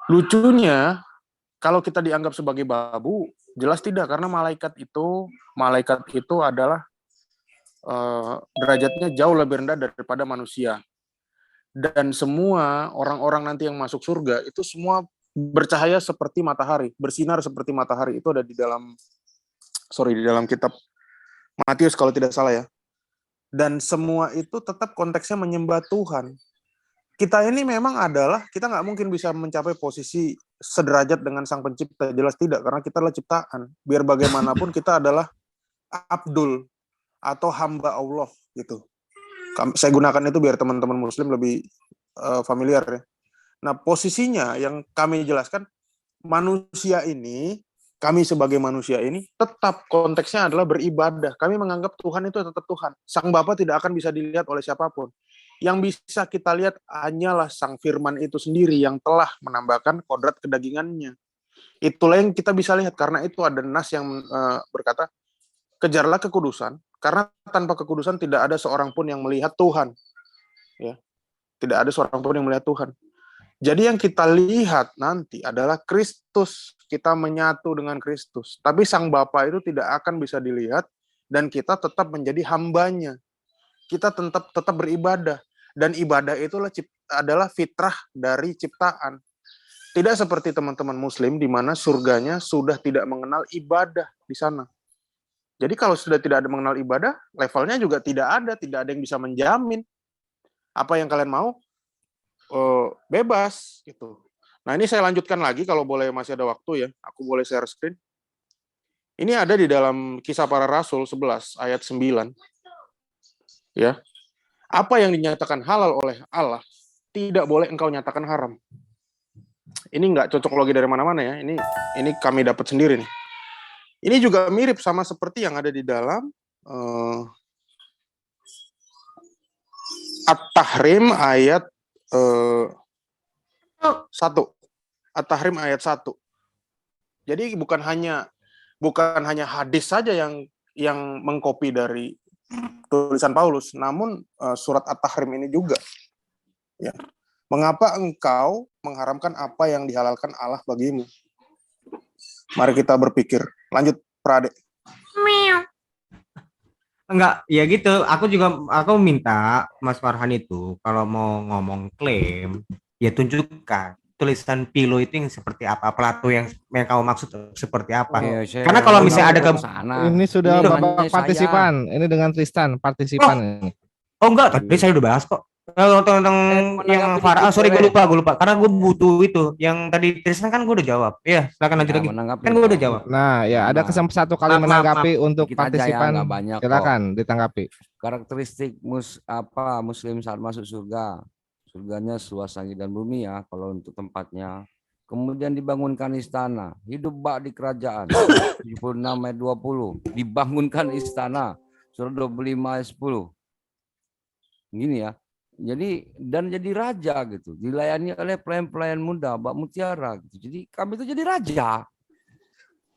lucunya kalau kita dianggap sebagai babu, jelas tidak, karena malaikat itu adalah derajatnya jauh lebih rendah daripada manusia. Dan semua orang-orang nanti yang masuk surga itu semua bercahaya seperti matahari, bersinar seperti matahari. Itu ada di dalam kitab Matius kalau tidak salah ya. Dan semua itu tetap konteksnya menyembah Tuhan. Kita ini memang kita nggak mungkin bisa mencapai posisi sederajat dengan Sang Pencipta, jelas tidak, karena kita adalah ciptaan. Biar bagaimanapun kita adalah abdul atau hamba Allah gitu. Saya gunakan itu biar teman-teman Muslim lebih familiar ya. Nah, posisinya yang kami jelaskan, kami sebagai manusia ini tetap konteksnya adalah beribadah. Kami menganggap Tuhan itu tetap Tuhan. Sang Bapa tidak akan bisa dilihat oleh siapapun. Yang bisa kita lihat hanyalah Sang Firman itu sendiri yang telah menambahkan kodrat kedagingannya. Itulah yang kita bisa lihat, karena itu ada nas yang berkata, kejarlah kekudusan, karena tanpa kekudusan tidak ada seorang pun yang melihat Tuhan. Ya. Tidak ada seorang pun yang melihat Tuhan. Jadi yang kita lihat nanti adalah Kristus. Kita menyatu dengan Kristus. Tapi Sang Bapa itu tidak akan bisa dilihat dan kita tetap menjadi hambanya. Kita tetap beribadah. Dan ibadah itulah adalah fitrah dari ciptaan. Tidak seperti teman-teman Muslim di mana surganya sudah tidak mengenal ibadah di sana. Jadi kalau sudah tidak ada mengenal ibadah, levelnya juga tidak ada yang bisa menjamin. Apa yang kalian mau, bebas gitu. Nah, ini saya lanjutkan lagi kalau boleh, masih ada waktu ya. Aku boleh share screen. Ini ada di dalam Kisah Para Rasul 11 ayat 9. Ya. Apa yang dinyatakan halal oleh Allah tidak boleh engkau nyatakan haram. Ini nggak cocok logi dari mana-mana ya. Ini kami dapat sendiri nih. Ini juga mirip sama seperti yang ada di dalam At-Tahrim ayat 1. At-Tahrim ayat 1. Jadi bukan hanya hadis saja yang mengcopy dari tulisan Paulus, namun surat At-Tahrim ini juga. Ya. Mengapa engkau mengharamkan apa yang dihalalkan Allah bagimu? Mari kita berpikir. Lanjut, Prade. Enggak, ya gitu. Aku minta Mas Farhan itu kalau mau ngomong klaim, ya tunjukkan tulisan Pilo itu yang seperti apa, Plato yang kamu maksud seperti apa. Karena kalau misalnya ada ini sudah babak partisipan, ini dengan Tristan partisipan ini. Oh enggak, tadi saya udah bahas kok. Tentang yang Farhan, sorry gue lupa karena gue butuh itu. Yang tadi Tristan kan gue udah jawab. Iya, silakan lanjut lagi. Kan gue udah jawab. Nah, ya ada kesempatan satu kali menanggapi untuk partisipan. Silakan ditanggapi. Karakteristik Muslim saat masuk surga. Surganya luas langit dan bumi ya kalau untuk tempatnya. Kemudian dibangunkan istana, hidup bak di kerajaan. 76 ayat 20, dibangunkan istana. Surah 25 ayat 10. Gini ya. Jadi dan jadi raja gitu, dilayani oleh pelayan-pelayan muda, Mbak Mutiara gitu. Jadi kami itu jadi raja.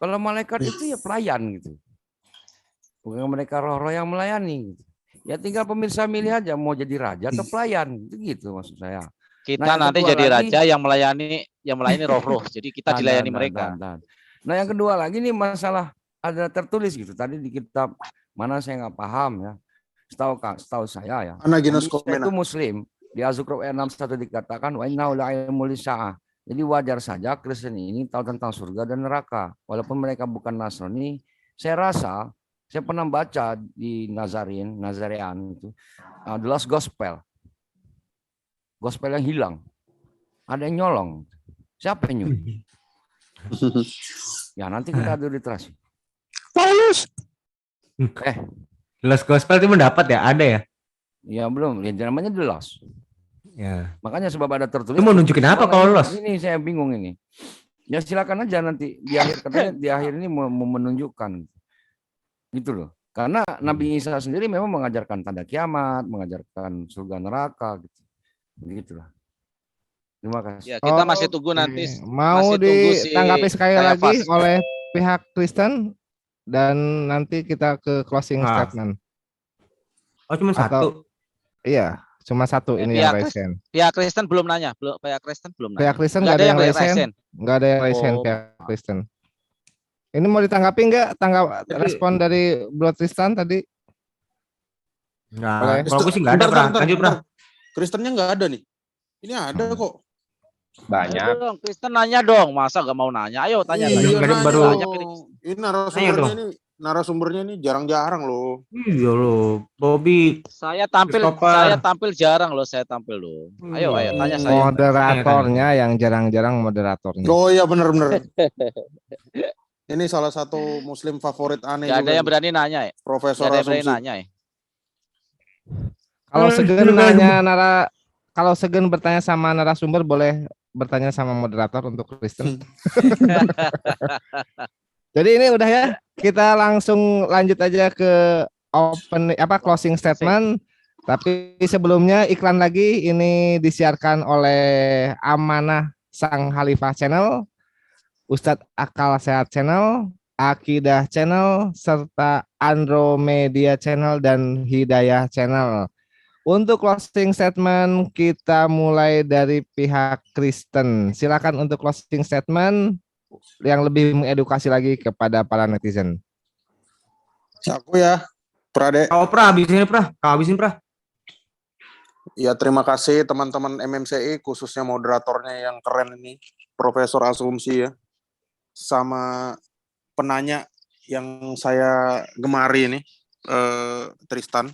Kalau malaikat itu ya pelayan gitu. Bukan mereka roh-roh yang melayani gitu. Ya tinggal pemirsa milih aja mau jadi raja atau pelayan gitu maksud saya. Kita yang nanti kedua jadi lagi, raja yang melayani roh-roh. Jadi kita dilayani mereka. Nah yang kedua lagi nih masalah ada tertulis gitu tadi di kitab mana saya nggak paham ya. Setahu saya ya. Anaginus Indonesia Komena. itu Muslim. Di Az-Zukhruf ayat 61 dikatakan wa innahu la'ilmul lisaa'ah. Jadi wajar saja Kristen ini tahu tentang surga dan neraka. Walaupun mereka bukan Nasrani, saya rasa saya pernah baca di Nazarean itu The Lost Gospel. Gospel yang hilang. Ada yang nyolong. Siapa yang nyuri? Ya nanti kita adu literasi. Paulus. Lost Gospel itu mendapat ya? Ada ya? Ya belum, ya namanya The Lost. Ya. Makanya sebab ada tertulis. Itu mau nunjukin apa kalau Lost? Ini saya bingung ini. Ya silakan aja nanti di akhir katanya di akhir ini mau menunjukkan. Gitu loh. Karena Nabi Isa sendiri memang mengajarkan tanda kiamat, mengajarkan surga neraka gitu. Begitulah. Terima kasih. Ya, kita masih tunggu nanti. Mau masih tunggu ditanggapi sekali Caiaphas. lagi oleh pihak Kristen dan nanti kita ke closing statement. Oh cuma satu? Iya, cuma satu ini yang resen. Pihak Kristen belum nanya. Pihak Kristen belum nanya. Pihak Kristen nggak ada yang resen. Nggak ada yang resen pihak Kristen. Ini mau ditanggapi nggak? Respon dari Bro Tristan tadi? Nggak. Kalau gue sih nggak ada, Lanjut, Bro. Kristennya nggak ada nih. Ini ada kok. Banyak. Ayo dong, Kristen nanya dong. Masa nggak mau nanya? Ayo tanya. Ini narasumbernya ini jarang-jarang loh. Iya loh, Bobby. Saya tampil jarang loh. Ayo tanya saya. Moderatornya yang jarang-jarang moderatornya. Oh iya benar-benar. Ini salah satu Muslim favorit aneh. Gak ada yang berani nanya ya. Profesor Asumsi. Kalau Segen bertanya sama narasumber boleh bertanya sama moderator untuk Kristen. Jadi ini udah ya, kita langsung lanjut aja ke closing statement. Tapi sebelumnya iklan lagi, ini disiarkan oleh Amanah Sang Khalifah Channel, Ustadz Akal Sehat Channel, Akidah Channel, serta Andromedia Channel dan Hidayah Channel. Untuk closing statement kita mulai dari pihak Kristen. Silakan untuk closing statement yang lebih mengedukasi lagi kepada para netizen. Aku ya, Prade. Kau habisin, Pra. Ya, terima kasih teman-teman MMCI, khususnya moderatornya yang keren ini, Profesor Asumsi ya, sama penanya yang saya gemari ini, Tristan.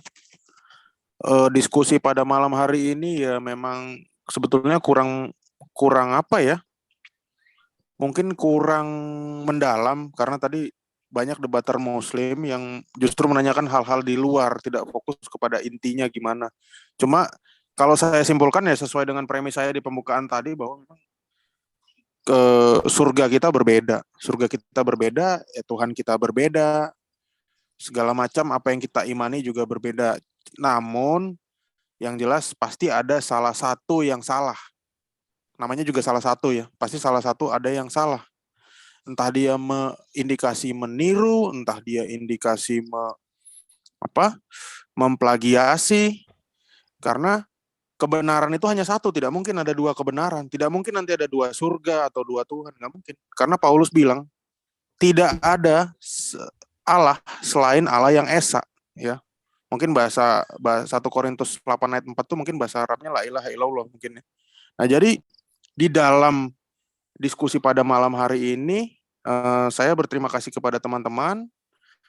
Diskusi pada malam hari ini ya memang sebetulnya kurang apa ya? Mungkin kurang mendalam karena tadi banyak debater Muslim yang justru menanyakan hal-hal di luar, tidak fokus kepada intinya gimana. Cuma kalau saya simpulkan ya sesuai dengan premis saya di pembukaan tadi bahwa memang surga kita berbeda, ya Tuhan kita berbeda, segala macam apa yang kita imani juga berbeda. Namun yang jelas pasti ada salah satu yang salah. Namanya juga salah satu ya. Pasti salah satu ada yang salah. Entah dia indikasi meniru, entah dia indikasi memplagiasi. Karena kebenaran itu hanya satu, tidak mungkin ada dua kebenaran. Tidak mungkin nanti ada dua surga atau dua Tuhan, nggak mungkin. Karena Paulus bilang tidak ada Allah selain Allah yang esa, ya. Mungkin bahasa 1 Korintus 8 ayat 4 itu mungkin bahasa Arabnya la ilaha illallah mungkin ya. Nah, jadi di dalam diskusi pada malam hari ini saya berterima kasih kepada teman-teman.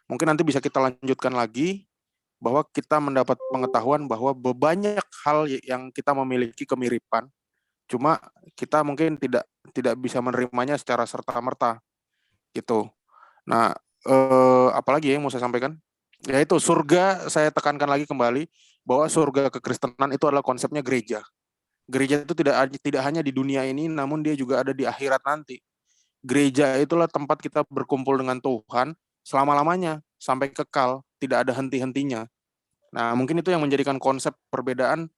Mungkin nanti bisa kita lanjutkan lagi bahwa kita mendapat pengetahuan bahwa banyak hal yang kita memiliki kemiripan. Cuma kita mungkin tidak bisa menerimanya secara serta-merta gitu. Nah, apalagi yang mau saya sampaikan? Yaitu surga, saya tekankan lagi kembali bahwa surga kekristenan itu adalah konsepnya gereja. Gereja itu tidak hanya di dunia ini, namun dia juga ada di akhirat nanti. Gereja itulah tempat kita berkumpul dengan Tuhan selama-lamanya sampai kekal, tidak ada henti-hentinya. Nah, mungkin itu yang menjadikan konsep perbedaan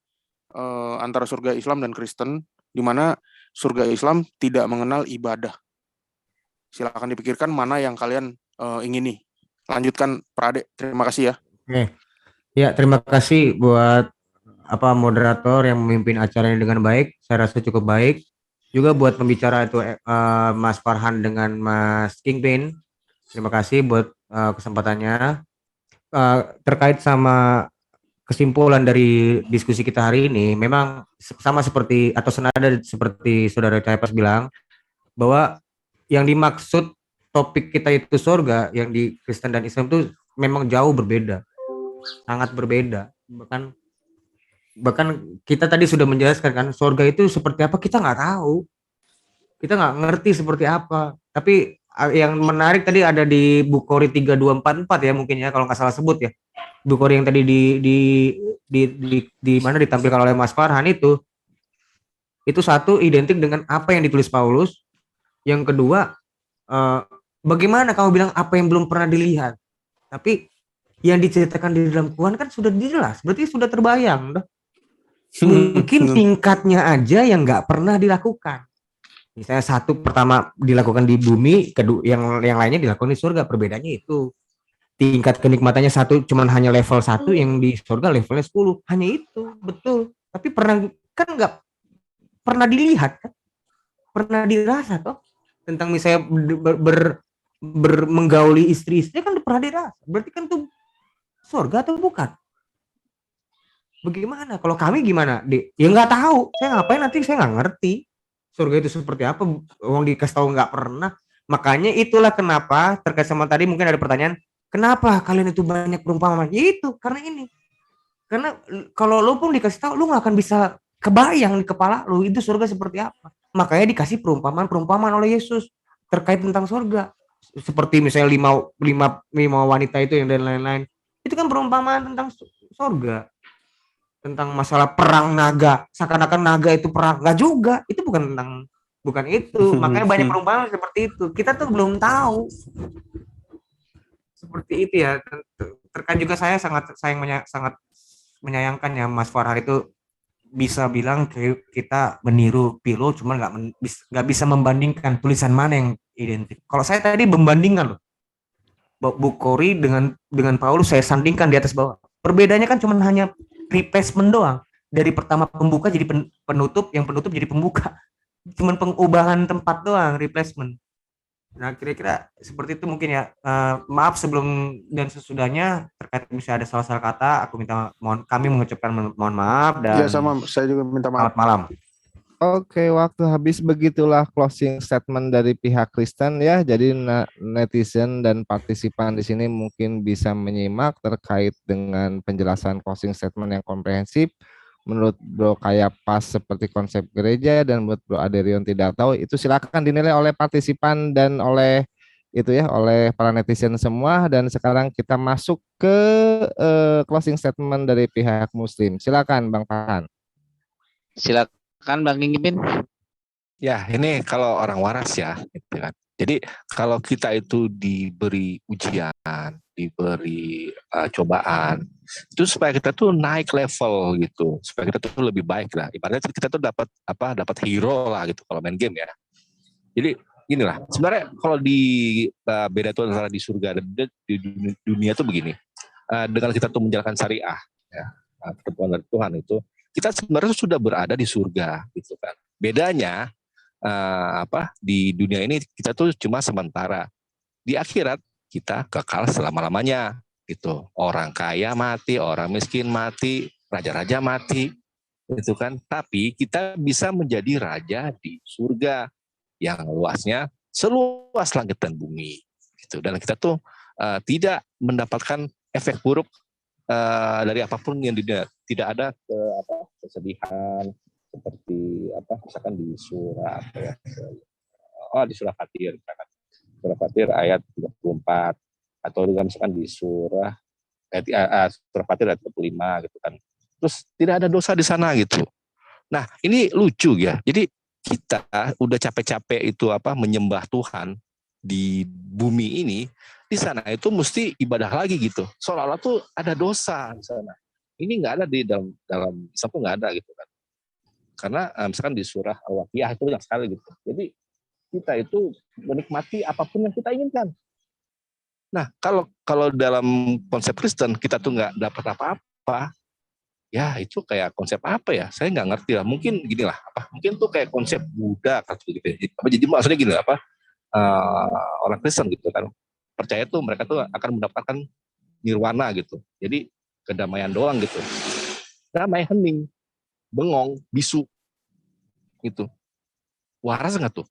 antara surga Islam dan Kristen, di mana surga Islam tidak mengenal ibadah. Silakan dipikirkan mana yang kalian ingini. Lanjutkan, Prade. Terima kasih ya. Oke. Ya, terima kasih buat moderator yang memimpin acara ini dengan baik. Saya rasa cukup baik. Juga buat pembicara itu Mas Farhan dengan Mas Kingpin. Terima kasih buat kesempatannya. Terkait sama kesimpulan dari diskusi kita hari ini, memang sama seperti atau senada seperti saudara Caipas bilang, bahwa yang dimaksud topik kita itu surga, yang di Kristen dan Islam itu memang jauh berbeda, sangat berbeda. Bahkan kita tadi sudah menjelaskan kan, surga itu seperti apa kita nggak tahu, kita nggak ngerti seperti apa. Tapi yang menarik tadi ada di Bukhari 3244 ya, mungkin ya, kalau nggak salah sebut ya, Bukhari yang tadi di mana ditampilkan oleh Mas Farhan itu satu identik dengan apa yang ditulis Paulus. Yang kedua, bagaimana kamu bilang apa yang belum pernah dilihat, tapi yang diceritakan di dalam Tuhan kan sudah jelas, berarti sudah terbayang. Mungkin tingkatnya aja yang nggak pernah dilakukan. Misalnya satu pertama dilakukan di bumi, kedua yang lainnya dilakukan di surga. Perbedaannya itu tingkat kenikmatannya satu cuman hanya level 1, yang di surga levelnya 10. Hanya itu, betul. Tapi kan nggak pernah dilihat kan? Pernah dirasa toh? Tentang misalnya menggauli istri-istri kan pernah dirasa. Berarti kan tuh surga atau bukan? Bagaimana? Kalau kami gimana? Ya nggak tahu. Saya ngapain nanti, saya nggak ngerti. Surga itu seperti apa? Orang dikasih tahu nggak pernah. Makanya itulah kenapa terkait sama tadi mungkin ada pertanyaan, kenapa kalian itu banyak perumpamaan? Ya itu karena ini. Karena kalau lu pun dikasih tahu, lu nggak akan bisa kebayang di kepala lu itu surga seperti apa. Makanya dikasih perumpamaan oleh Yesus terkait tentang surga. Seperti misalnya lima wanita itu yang dan lain-lain. Itu kan perumpamaan tentang surga. Tentang masalah perang naga, seakan-akan naga itu perang, nggak juga, itu bukan itu. Makanya banyak perumpamaan seperti itu, kita tuh belum tahu seperti itu ya. Terkait juga saya sangat menyayangkan ya Mas Farhan itu bisa bilang kita meniru Pilo, cuma nggak bisa membandingkan tulisan mana yang identik. Kalau saya tadi membandingkan loh, Bukhari dengan Paulus, saya sandingkan di atas bawah. Perbedaannya kan cuma hanya replacement doang, dari pertama pembuka jadi penutup, yang penutup jadi pembuka, cuman pengubahan tempat doang, replacement. Nah kira-kira seperti itu mungkin ya. Maaf sebelum dan sesudahnya terkait bisa ada salah-salah kata, aku minta kami mengucapkan mohon maaf dan ya sama, saya juga minta maaf. Selamat malam. Oke, waktu habis, begitulah closing statement dari pihak Kristen ya. Jadi netizen dan partisipan di sini mungkin bisa menyimak terkait dengan penjelasan closing statement yang komprehensif. Menurut Bro Caiaphas seperti konsep gereja, dan menurut Bro Aderion tidak tahu. Itu silakan dinilai oleh partisipan dan oleh oleh para netizen semua. Dan sekarang kita masuk ke closing statement dari pihak Muslim. Silakan Bang Farhan. Silakan Bang Kingpin. Ya, ini kalau orang waras ya, gitu kan. Jadi kalau kita itu diberi ujian, diberi cobaan, itu supaya kita tuh naik level gitu, supaya kita tuh lebih baik lah. Ibaratnya kita tuh dapat hero lah gitu kalau main game ya. Jadi inilah sebenarnya kalau di beda tuh antara di surga dan di dunia tuh begini. Dengan kita tuh menjalankan syariah, ya, ketentuan dari Tuhan itu, kita sebenarnya sudah berada di surga gitu kan. Bedanya di dunia ini kita tuh cuma sementara. Di akhirat kita kekal selama-lamanya gitu. Orang kaya mati, orang miskin mati, raja-raja mati gitu kan. Tapi kita bisa menjadi raja di surga yang luasnya seluas langit dan bumi gitu. Dan kita tuh tidak mendapatkan efek buruk dari apapun yang di dunia. Tidak ada kesedihan seperti misalkan di surat di surah Fatir misalkan. Surah Fatir ayat 34 atau juga misalkan di surah Fatir ayat 35 gitu kan. Terus tidak ada dosa di sana gitu. Nah, ini lucu ya. Jadi kita udah capek-capek itu menyembah Tuhan di bumi ini, di sana itu mesti ibadah lagi gitu. Seolah-olah tuh ada dosa di sana. Ini nggak ada di dalam Islam tuh nggak ada gitu kan. Karena misalkan di surah Al-Waqiah itu banyak sekali gitu. Jadi kita itu menikmati apapun yang kita inginkan. Nah, kalau dalam konsep Kristen kita tuh nggak dapat apa-apa, ya itu kayak konsep apa ya? Saya nggak ngerti lah. Mungkin gini lah, mungkin tuh kayak konsep Buddha gitu. Jadi maksudnya gini orang Kristen gitu kan percaya tuh mereka tuh akan mendapatkan nirwana gitu. Jadi kedamaian doang gitu. Damai, hening, bengong, bisu gitu. Waras nggak tuh?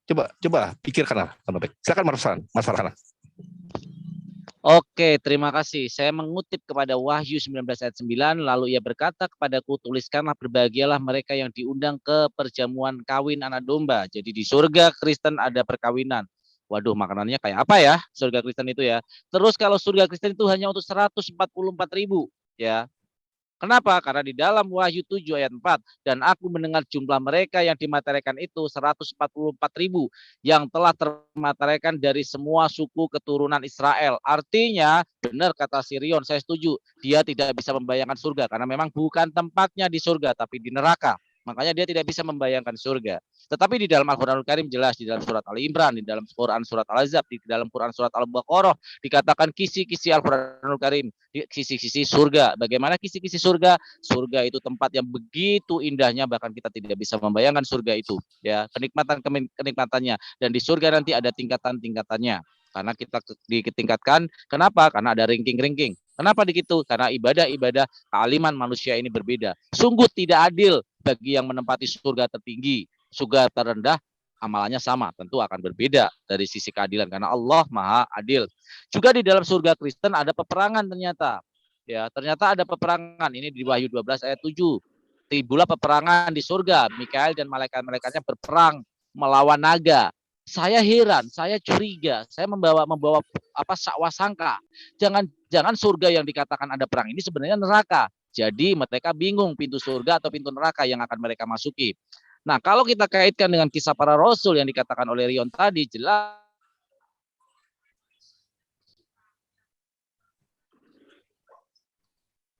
Coba pikirkan lah. Silakan Mas Farhan. Oke, terima kasih. Saya mengutip kepada Wahyu 19 ayat 9, lalu ia berkata kepadaku, tuliskanlah berbahagialah mereka yang diundang ke perjamuan kawin anak domba. Jadi di surga Kristen ada perkawinan. Waduh, makanannya kayak apa ya surga Kristen itu ya. Terus kalau surga Kristen itu hanya untuk 144.000 ya. Kenapa? Karena di dalam Wahyu 7 ayat 4, dan aku mendengar jumlah mereka yang dimateraikan itu 144.000 yang telah termateraikan dari semua suku keturunan Israel. Artinya, benar kata Sirion, saya setuju, dia tidak bisa membayangkan surga karena memang bukan tempatnya di surga tapi di neraka. Makanya dia tidak bisa membayangkan surga. Tetapi di dalam Al-Quranul Karim jelas, di dalam surat Ali Imran, di dalam Quran surat Al-Azab, di dalam Quran surat Al-Baqarah dikatakan kisi-kisi Al-Quranul Karim, kisi-kisi surga. Bagaimana kisi-kisi surga? Surga itu tempat yang begitu indahnya, bahkan kita tidak bisa membayangkan surga itu. Ya, kenikmatannya. Dan di surga nanti ada tingkatan-tingkatannya. Karena kita ditingkatkan, kenapa? Karena ada ranking-ranking. Kenapa begitu? Karena ibadah-ibadah kealiman manusia ini berbeda. Sungguh tidak adil bagi yang menempati surga tertinggi, surga terendah, amalannya sama, tentu akan berbeda dari sisi keadilan karena Allah Maha Adil. Juga di dalam surga Kristen ada peperangan ternyata. Ya, ternyata ada peperangan. Ini di Wahyu 12 ayat 7. Timbullah peperangan di surga. Mikael dan malaikat-malaikatnya berperang melawan naga. Saya heran, saya curiga, saya membawa sakwasangka. Jangan surga yang dikatakan ada perang ini sebenarnya neraka. Jadi mereka bingung pintu surga atau pintu neraka yang akan mereka masuki. Nah, kalau kita kaitkan dengan kisah para rasul yang dikatakan oleh Rion tadi, jelas.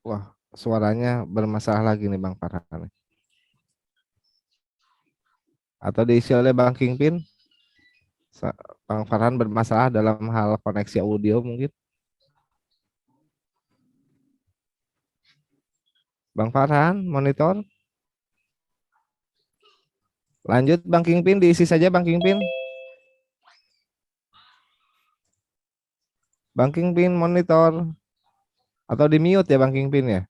Wah, suaranya bermasalah lagi nih Bang Farhan. Atau diisi oleh Bang Kingpin? Bang Farhan bermasalah dalam hal koneksi audio mungkin. Bang Farhan, monitor. Lanjut Bang Kingpin, diisi saja Bang Kingpin. Bang Kingpin monitor. Atau di mute ya Bang Kingpin ya?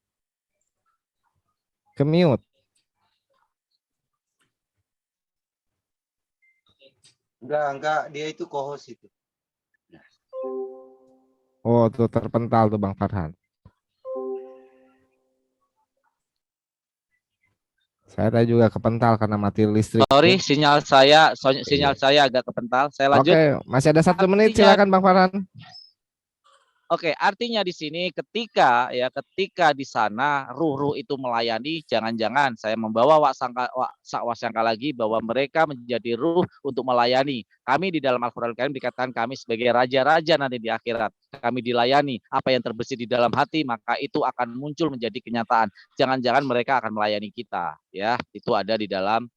Ke mute. Enggak, dia itu co-host itu. Oh, tuh terpental tuh Bang Farhan. Saya tadi juga kepental karena mati listrik. Sorry, sinyal saya agak kepental. Saya lanjut. Oke, masih ada 1 menit, silakan Bang Farhan. Oke, artinya di sini ketika di sana ruh-ruh itu melayani, jangan-jangan saya membawa wasangka lagi bahwa mereka menjadi ruh untuk melayani. Kami di dalam Al-Quran Karim dikatakan kami sebagai raja-raja nanti di akhirat. Kami dilayani, apa yang terbersih di dalam hati maka itu akan muncul menjadi kenyataan. Jangan-jangan mereka akan melayani kita, ya. Itu ada di dalam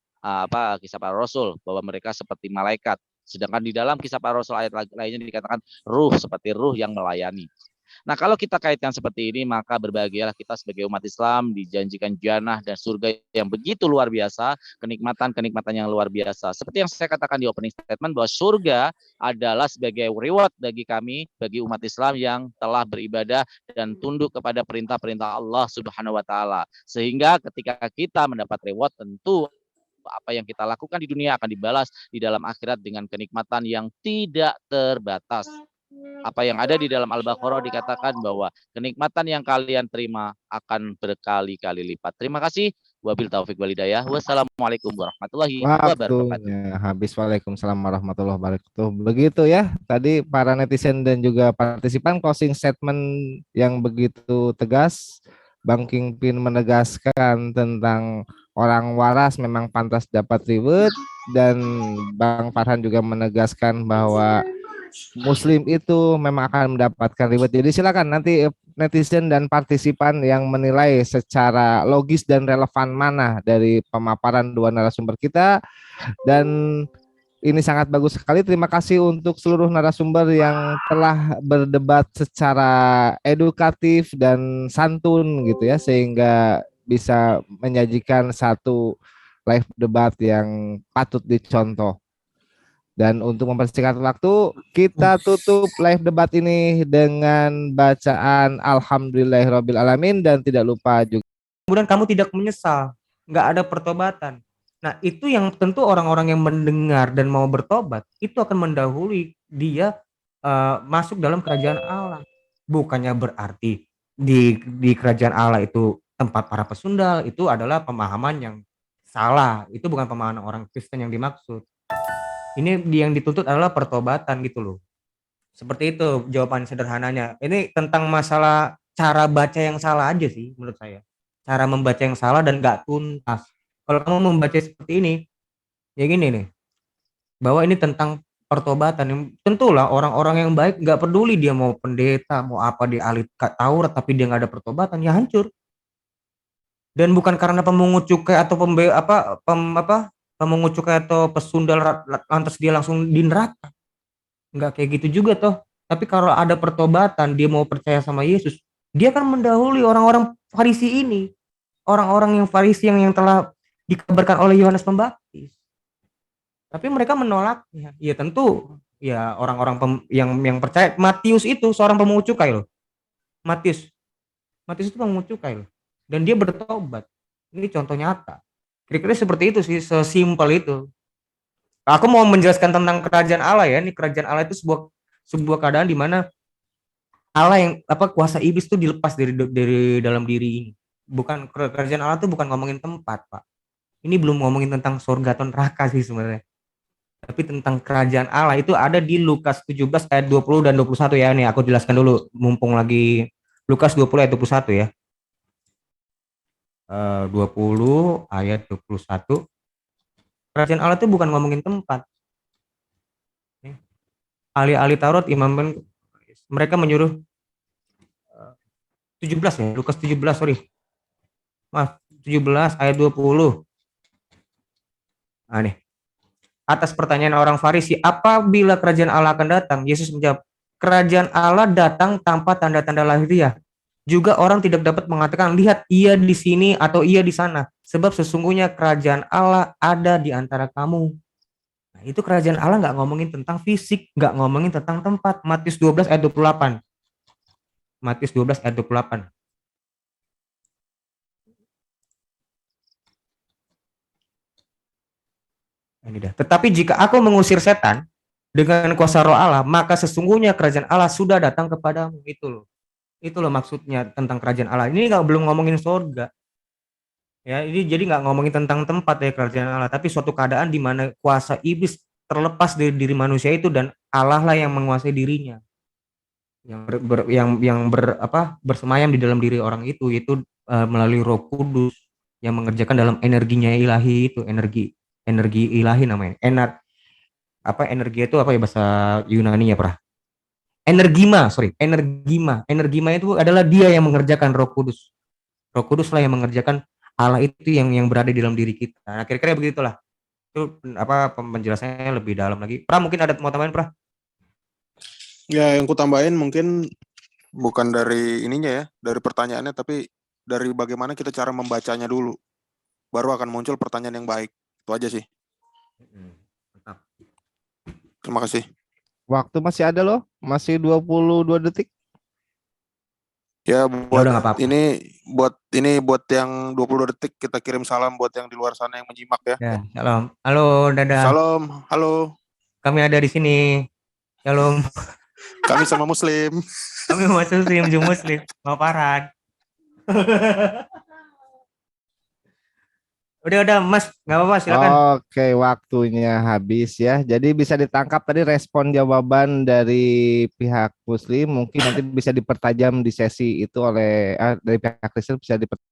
kisah para rasul bahwa mereka seperti malaikat. Sedangkan di dalam kisah para rasul ayat lainnya dikatakan ruh seperti ruh yang melayani. Nah, kalau kita kaitkan seperti ini, maka berbahagialah kita sebagai umat Islam dijanjikan jannah dan surga yang begitu luar biasa, kenikmatan-kenikmatan yang luar biasa. Seperti yang saya katakan di opening statement bahwa surga adalah sebagai reward bagi kami, bagi umat Islam yang telah beribadah dan tunduk kepada perintah-perintah Allah Subhanahu wa taala. Sehingga ketika kita mendapat reward, tentu apa yang kita lakukan di dunia akan dibalas di dalam akhirat dengan kenikmatan yang tidak terbatas. Apa yang ada di dalam Al-Baqarah dikatakan bahwa kenikmatan yang kalian terima akan berkali-kali lipat. Terima kasih. Wabil taufik wal hidayah. Wassalamualaikum warahmatullahi wabarakatuh. Waktunya habis. Waalaikumsalam warahmatullahi wabarakatuh. Begitu ya tadi para netizen dan juga partisipan closing statement yang begitu tegas. Bang Kingpin menegaskan tentang orang waras memang pantas dapat reward, dan Bang Farhan juga menegaskan bahwa Muslim itu memang akan mendapatkan reward. Jadi silakan nanti netizen dan partisipan yang menilai secara logis dan relevan mana dari pemaparan dua narasumber kita. Dan ini sangat bagus sekali. Terima kasih untuk seluruh narasumber yang telah berdebat secara edukatif dan santun gitu ya, sehingga bisa menyajikan satu live debat yang patut dicontoh. Dan untuk mempersingkat waktu, kita tutup live debat ini dengan bacaan Alhamdulillahirabbil alamin dan tidak lupa juga Kemudian kamu tidak menyesal, nggak ada pertobatan. Nah, itu yang tentu orang-orang yang mendengar dan mau bertobat itu akan mendahului dia masuk dalam kerajaan Allah. Bukannya berarti di kerajaan Allah itu tempat para pesundal, itu adalah pemahaman yang salah. Itu bukan pemahaman orang Kristen yang dimaksud. Ini yang dituntut adalah pertobatan gitu loh. Seperti itu jawaban sederhananya. Ini tentang masalah cara baca yang salah aja sih menurut saya. Cara membaca yang salah dan nggak tuntas. Kalau kamu membaca seperti ini, ya gini nih, bahwa ini tentang pertobatan. Tentulah orang-orang yang baik nggak peduli dia mau pendeta, mau apa di ahli Taurat, tapi dia nggak ada pertobatan, ya hancur. Dan bukan karena pemungut cukai atau pemungut cukai atau pesundal lantas dia langsung di neraka. Nggak kayak gitu juga toh. Tapi kalau ada pertobatan, dia mau percaya sama Yesus, dia akan mendahului orang-orang Farisi ini. Orang-orang yang Farisi yang telah dikabarkan oleh Yohanes Pembaptis. Tapi mereka menolaknya. Ya tentu, ya orang-orang yang percaya. Matius itu seorang pemungut cukai loh. Matius itu pemungut cukai loh. Dan dia bertobat. Ini contoh nyata. Kira-kira seperti itu sih, sesimpel itu. Aku mau menjelaskan tentang kerajaan Allah ya. Ini kerajaan Allah itu sebuah keadaan di mana Allah yang kuasa iblis itu dilepas dari dalam diri ini. Bukan kerajaan Allah itu bukan ngomongin tempat, Pak. Ini belum ngomongin tentang surga atau neraka sih sebenarnya. Tapi tentang kerajaan Allah itu ada di Lukas 17 ayat 20 dan 21 ya. Nih aku jelaskan dulu mumpung lagi Lukas 20 ayat 21 ya. 20 ayat 21. Kerajaan Allah itu bukan ngomongin tempat. Ahli-ahli Taurat, imam mereka menyuruh 17 ya, Lukas 17 sorry. Maaf, 17 ayat 20. Nah nih. Atas pertanyaan orang Farisi, apabila kerajaan Allah akan datang? Yesus menjawab, kerajaan Allah datang tanpa tanda-tanda lahiriah. Juga orang tidak dapat mengatakan, lihat ia di sini atau ia di sana. Sebab sesungguhnya kerajaan Allah ada di antara kamu. Nah, itu kerajaan Allah nggak ngomongin tentang fisik, nggak ngomongin tentang tempat. Matius 12 ayat 28. Matius 12 ayat 28. Ini dah. Tetapi jika aku mengusir setan dengan kuasa roh Allah, maka sesungguhnya kerajaan Allah sudah datang kepadamu. Itu loh maksudnya tentang kerajaan Allah. Ini belum ngomongin surga. Ya, ini jadi nggak ngomongin tentang tempat ya kerajaan Allah, tapi suatu keadaan di mana kuasa iblis terlepas dari diri manusia itu dan Allah lah yang menguasai dirinya. Yang bersemayam di dalam diri orang itu melalui Roh Kudus yang mengerjakan dalam energinya ilahi itu, energi ilahi namanya. Energi itu apa ya bahasa Yunani-nya, Pra? Energima itu adalah dia yang mengerjakan Roh Kudus. Roh Kudus lah yang mengerjakan Allah itu yang berada di dalam diri kita. Nah, kira-kira begitulah. Itu penjelasannya lebih dalam lagi. Pra, mungkin ada mau tambahin, Pra? Ya, yang ku tambahin mungkin bukan dari ininya ya, dari pertanyaannya, tapi dari bagaimana kita cara membacanya dulu. Baru akan muncul pertanyaan yang baik. Itu aja sih. Terima kasih. waktu masih ada loh, masih 22 detik. Ya, buat udah, nggak apa-apa. ini buat yang 22 detik kita kirim salam buat yang di luar sana yang menyimak ya. Ya, shalom. Halo, dadah. Salam, halo. Kami ada di sini. Shalom. Kami sama Muslim. Kami Muslim, mau paran. Udah Mas, nggak apa-apa silakan. Oke, waktunya habis ya. Jadi bisa ditangkap tadi respon jawaban dari pihak Muslim, mungkin nanti bisa dipertajam di sesi itu oleh dari pihak Kristen bisa